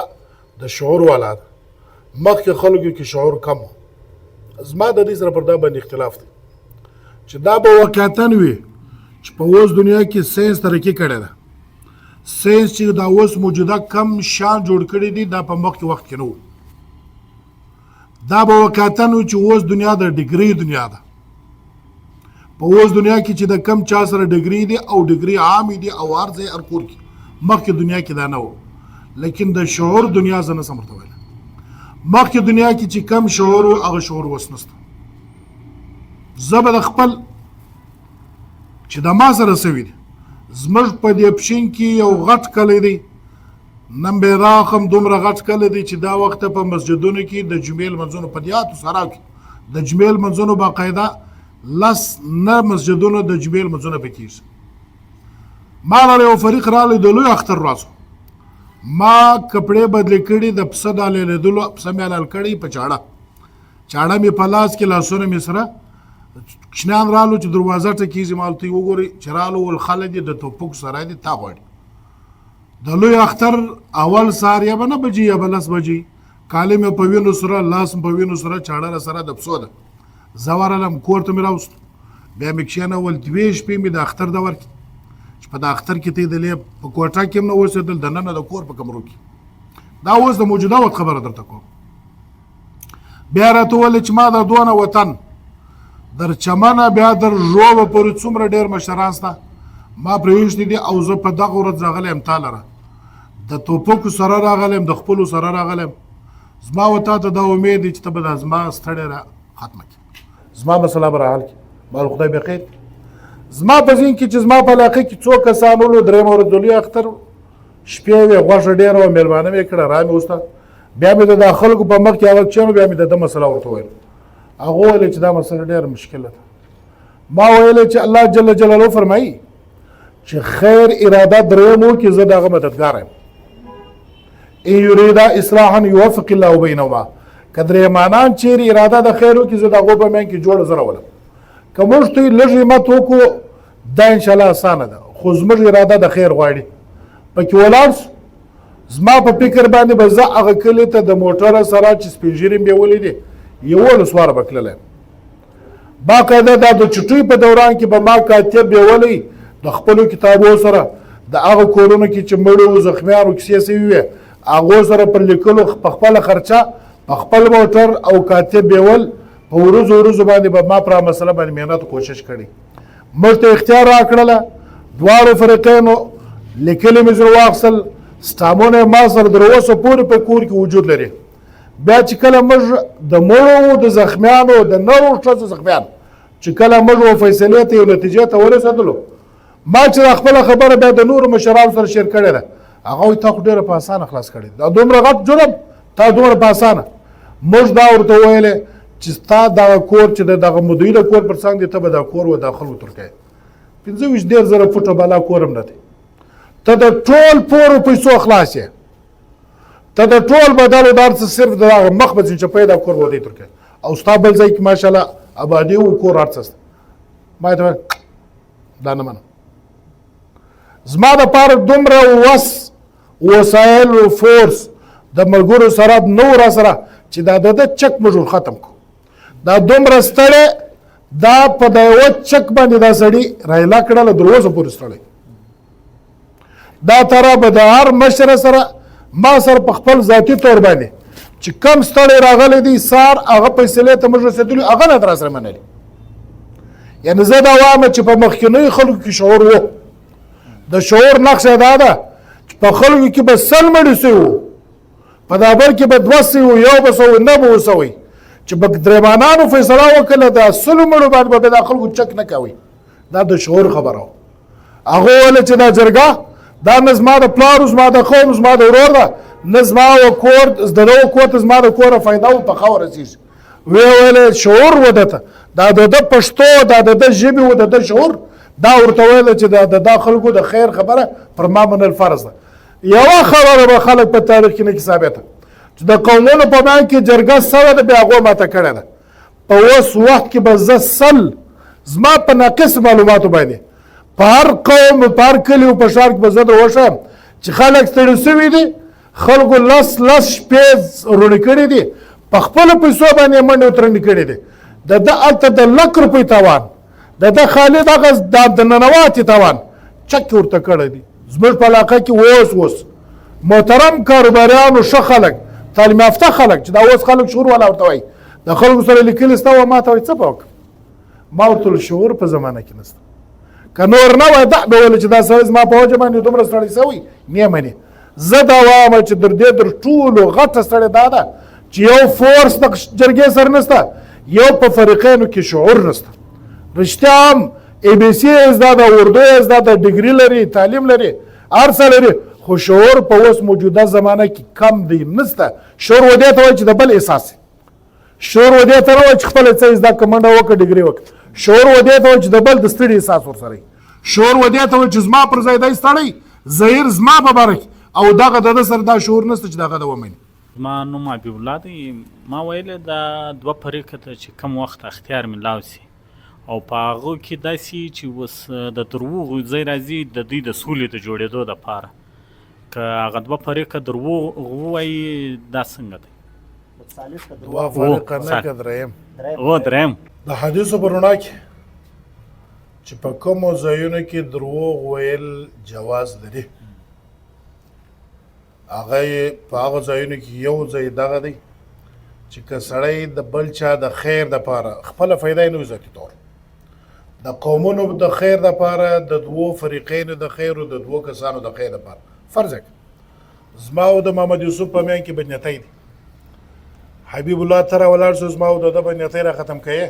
د شعور والا ده مخکې خلکو کې شعور کم زما د دې سره پر دا باندې اختلاف دی چې دا به واقعتاً وي چې په اوس دنیا کې ساینس ترقي کړې ده ساینس چې دا اوس موجوده کم شان جوړ کړي دي دا په مخکې وخت کې نه و دا به واقعتاً وي چې اوس دنیا د ډیګري دنیا ده په اوس دنیا کې چې د کم چا سره ډیګري دي او ډیګري عام دي او هر ځای هر کور کې مخکې دنیا کې دا نه و لیکن د شعور دنیا زه نه سم ورته ویلی مخکې دنیا کې چې کم شعور و هغه شعور اوس نشته. زه به د خپل چې د ما سره سوي دي زموږ په دې پښین کې یو غټ کلی دی نن به راخم دومره غټ کلی دی چې دا وخت په مسجدونو کې د جمعې لمنځونو په دیاتو سراو کې د جمعې لمنځونو باقاعده لس نه مسجدونو د جمعې لمنځونه پکې کېږي. ما لاله یو فریق رالی د لوی اختر ورځو ما کپړې بدلې کړي د پسه د لیدلو پسه مې حلال کړی په چاړه مې په لاس کې لاسونه مې سره کشنان رالو چې دروازه ټکېږي ما ورته وګورئ چې رالو ول خلک دي د ټوپک سره دي تا غواړي د لوی اختر اول سهار یا به 9 بجې یا به 10 بجې کالي مې په وینو سره لاس مې په وینو سره چاړه سره د پسو ده زه ورغلم کور ته مې راوستو بیا مې کښېنول 2 شپې مې د اختر د ورکړې چې په د اختر کې ته یې دلې په کوټه کې هم نه اوسېدل دننه د کور په کمرو کې دا اوس د موجوده وخت خبره درته کوم. بیا راته وویل چې ما د دونه وطن در چمنه بیا در ژوبه پورې څومره ډېر مشران سته ما پرېویشتې دي او زه په دغه ورځ راغلی یم تا لره د توپکو سره راغلی یم د خپلو سره راغلی یم زما و تا ته دا امید دی چې ته به دا زما ستړی را ختمه کړي زما مسله به راحل کړي مال خدای بخیر زما په ذهن کې چې زما په علاقه کې څو کسان ولو درېیمه ورځ لوی اختر شپې وې غوښه ډېره وه مېلمانه مې کړه را مې وسته بیا مې د خلکو په مخ کې هغه کښېنو بیا مې د ده مسله ورته وویل هغه وویل چې دا مسله ډېره مشکله ده ما ویل چې الله جل جلاله فرمایي چې خیر اراده درېیم وکړي زه د هغه مددګار یم ان یریدا اصلاحا یوفق الله بینهما که درېیمانان چیرې اراده د خیر وکړي زه د هغو په منځ کې جوړه زه راولم که موږ ته لږ همت وکړو دا انشاءالله اسانه ده خو زموږ اراده د خیر غواړي پکې ولاړ شو زما په فکر باندې به زه هغه کلي ته د موټره سره چې سپین ږیري مې ولیدې 11 سواره به تللی باقاعده دا د چټۍ په دوران کې به ما کاتب بیولی د خپلو کتابو سره د هغه کورونو کې چې مړو زخمیانو کیسې سوي وې هغو سره پر لیکلو په خپله خرچه په خپل موټر او کاتب بیول په ورځو باندې به ما پر مسله باندې محنت کوشش کړی موږ ته اختیار راکړله دواړو فرقینو لیکلي مې زر واخیستل سټامونه ما سره تر اوسه پورې په کور کې وجود لري بیا چې کله موږ د مړو د زخمیانو د نورو ښځو زخمیان چې کله موږ فیصلې ته یو نتیجې ته ورسېدلو ما چې خپله خبره بیا د نورو مشرانو سره شیر کړې ده هغه وایي تا خو ډېره په اسانه خلاص کړې دا دومره غټ جرم تا دومره په اسانه موږ دا ورته وویلې چې ستا دغه کور چې د دغه مدعي د کور پر څنګ دی ته به دا کور و دا خلکو ترکوې 15-20 فوټه بالا کور هم نه دی ته د ټول پورو پیسو خلاص یې ته د ټول بدل دار څه صرف د هغه مخ به چې پیدا کور ودی ترکه او ستا بل ځای کې ماشاءالله آبادي او کور ارڅست ما ته دا نه منم زما د پاره دومره وسایل او فورس د ملګرو سره نو را سره چې دا د چک مجور ختم کو دا دومره ستړی دا په د یو چک باندې دا سړی رایلا کړله دروازه پورې ستړی دا تره به د هر مشر سره ما سره په خپل ذاتي طور باندې چې کم ستړی راغلی دی سار هغه فیصلې ته موږ رسېدلي هغه نه در سره منلي یعنې زه دا وایم چې په مخکینیو خلکو کې شعور و د شعور نقشه دا ده چې په خلکو کې به 100 مړي سوي وو په دا بل کې به 2 سوي وو یو به سوي نه به وسوي چې به درېمانانو فیصله وکړله د 100 مړو باندې به دا خلکو چک نه کوي دا د شعور خبره وه هغه وویله چې دا جرګه دا نه زما د پلار زما د قوم زما د ورور ده نه زما و کور د دغه کور ته زما د کوره فایده و په خوا ورسېږي ویې ویلې شعور و ده ته دا د ده پښتو دا د ده ژبې و د ده شعور دا ورته ویله چې د دا خلکو د خیر خبره پر ما منل فرض ده یوه خبره به خلک په تاریخ کې نه کې ثابته چې د قومونو په منځ کې جرګه سوې ده بیا هغو ماته کړې ده په اوس وخت کې به زه 100 زما په ناقص معلوماتو باندې په هر قوم په هر کلي او په ښار کې به زه در وښیم چې خلک ستړي سوي دي خلکو لس شپې روڼې کړي دي په خپلو پیسو باندې منډې وترنډې کړي دي د ده هلته د 1,00,000 روپۍ تاوان د ده خالي دغه د ننواتې تاوان چک ورته کړی دي زموږ په علاقه کې اوس محترم کاروباریانو ښه خلک تعلیم یافته خلک چې دا اوس خلک شعور والا ورته وایي د خلکو سره لیکلي ستا وه ما ته وایي څه به وکړم ما ورته ویل شعور په زمانه کې نشته که نور نه وای دا به ویل چې دا سړی زما په وجه باندې دومره ستړی سوی نه مني زه دا وایم چې در دې در ټولو غټه ستړې دا ده چې یو فورس د جرګې سره نشته یو په فریقینو کې شعور نشته رښتیا هم ABC زده ده اردو زده ده ډګري لري تعلیم لري هر څه لري خو شعور په اوس موجوده زمانه کې کم دی نشته شعور و دې ته وایي چې د بل احساس شعور و دې ته نه وایي چې خپله څه زده کړه منډه وکړه ډګري وکړه شعور و دې ته وایي چې د بل د ستړي احساس ورسره شعور و دې ته وایي چې زما پر ځای دی ستړی زهیر زما په باره کې او دغه د ده سره دا شعور نشته چې دغه د ومني زما نوم حبیب الله دی ما ویلې دا 2 فریقه ته چې کم وخت اختیار ملاو سي او په هغو کې داسې چې اوس د دروغو ځای راځي د دوی د سولې د جوړېدو دپاره که هغه 2 فریقه دروغ ووایي دا څنګه دی 2 فریقه نه که درېیم د حدیثو په رڼا کې چې په کومو ځایونو کې دروغ ویل جواز لري هغه په هغه ځایونو کې یو ځای دغه دی چې که سړی د بل چا د خیر دپاره خپله فایده یې نه وي ذاتي طور د قومونو د خیر دپاره د دوو فریقینو د خیر او د دوو کسانو د خیر دپاره فرض کړه زما او د محمد یوسف په میان کې بدنیتۍ دي حبیب الله ته راولاړ شو زما او د ده بدنیتۍ را ختم کوې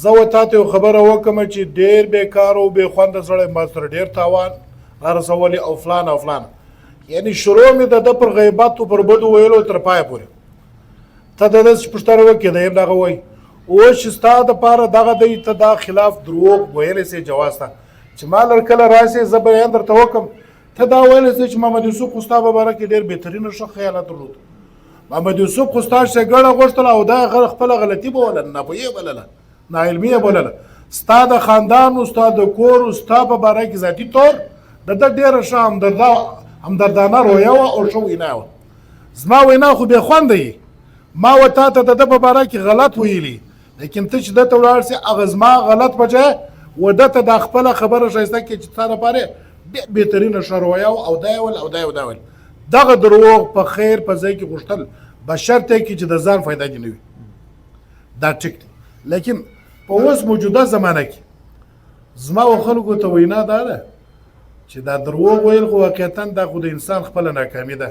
زه و تا ته یو خبره وکړم چې ډېر بېکار او بې خونده سړی ما سره ډېر تاوان را رسولی او فلان او فلان یعنی شروع مې د ده پر غیبت او پر بدو ویلو تر پایه پورې ته د داسې پوښتنه وکړې د یم دغه وایي اوس چې ستا دپاره دغه دی ته دا خلاف دروغ ویلی سې جواز ته چې ما لر کله راسې زه بیان درته وکړم ته دا ویلی سې چې محمد یوسف خو ستا په باره کې ډېر بهترینه ښه خیالات درلود محمد یوسف خو ستا ښېګڼه غوښتله او دا خپله غلطي بولله ناپوهي یې بلله ناعلمي یې بولله ستا د خاندان او ستا د کور او ستا په باره کې ذاتي طور د ده ډېره ښه همدردانه رویه وه او ښه وینا وه زما وینا خو بې خونده یي ما و تا ته د ده په باره کې غلط ویلي لیکن ته چې ده ته ولاړ سې هغه زما غلط په ځای و ده ته دا خپله خبره ښایسته کړې چې ستا دپاره ډېر بهترینه ښه رویه وه او دا یې ول او دا یې ویل دغه دروغ په خیر په ځای کې غوښتل بشرط یې کې چې د ځان فایده دې نه وي دا ټیک دی لیکن په اوس موجوده زمانه کې زما و خلکو ته وینا دا ده چې دا دروغ ویل خو واقعتا دا خو د انسان خپله ناکامي ده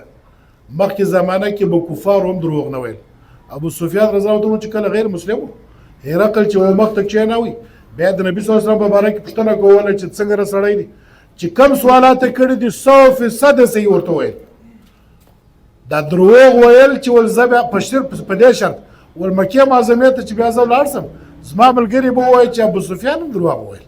مخکې زمانه کې به کفارو هم دروغ نه ویل ابو سفیان رضی الله عنه چې کله غیر مسلم و هرقل چې و مخ ته کښېناوی بیا د نبي صلی الله علیه وسلم په باره کې پوښتنه کوله چې څنګه سړی دی چې کم سوالات یې کړي دي 100% صحیح ورته ویل دا دروغ ویل چې ول زه بیا په دې شرط ول مکې معظمې ته چې بیا زه ولاړ سم زما ملګري به ووایي چې ابو سفیان هم دروغ وویل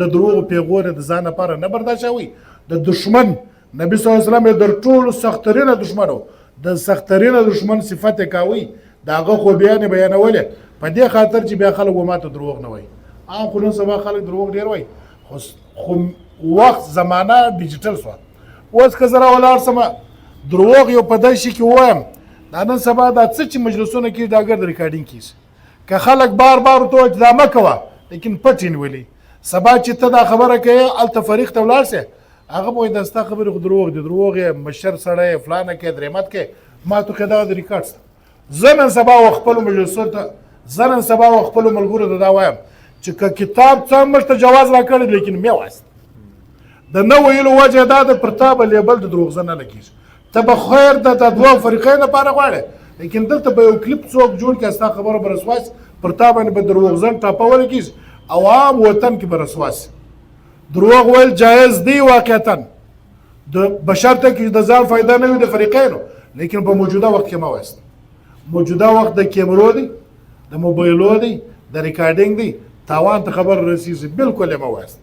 د دروغو پیغور د ځان لپاره نه برداشتوي د دشمن نبی صلی الله علیه وسلم د ټولو سخترینه دشمن و د سخترینه دشمن صفت یې کاوی د هغه خوبیانې بیانولې په دې خاطر چې بیا خلک و ماته دروغ نه وایي عام خو نن سبا خلک دروغ ډېر وایي خو وخت زمانه ډیجیټل شوه اوس که زه راولاړ سمه دروغ یو په داسې کې ووایم دا نن سبا دا څه چې مجلسونه کېږي دا ګرد ریکارډینګ کېږي که خلک بار بار ورته وایي چې دا مه کوه لیکن پټ یې نیولي سبا چې ته دا خبره کوې هلته فریق ته ولاړ سې هغه به وایي دا ستا خبرې خو دروغ دي دروغ یې مشر سړی فلانه کې درېمت کې ما تو کې دغه د ریکارډ سته زه نن سبا و خپلو مجلسو ته زه نن سبا و خپلو ملګرو ته دا وایم چې که کتاب څه موږ ته جواز راکړی لیکن مې واست د نه ویلو وجه دا ده پر تا به لیبل د دروغجن نه لګېږي ته به خیر د دوه فریقین لپاره غواړې لیکن دلته به یو کلیپ څوک جوړ کړي ستا خبره به رسوا سي پر تا باندې به دروغجن ټاپه ولګېږي عوام وطن کې به رسوا سي دروغ ویل جایز دی واقعتا د بشرطه کې د ځان فایده نه وي د فریقینو لیکن په موجوده وخت کې مه وایست موجوده وخت د کیمرو دی د موبایلو دی د ریکارډینګ دی تاوان ته خبر رسیږي بالکل یې مه وایست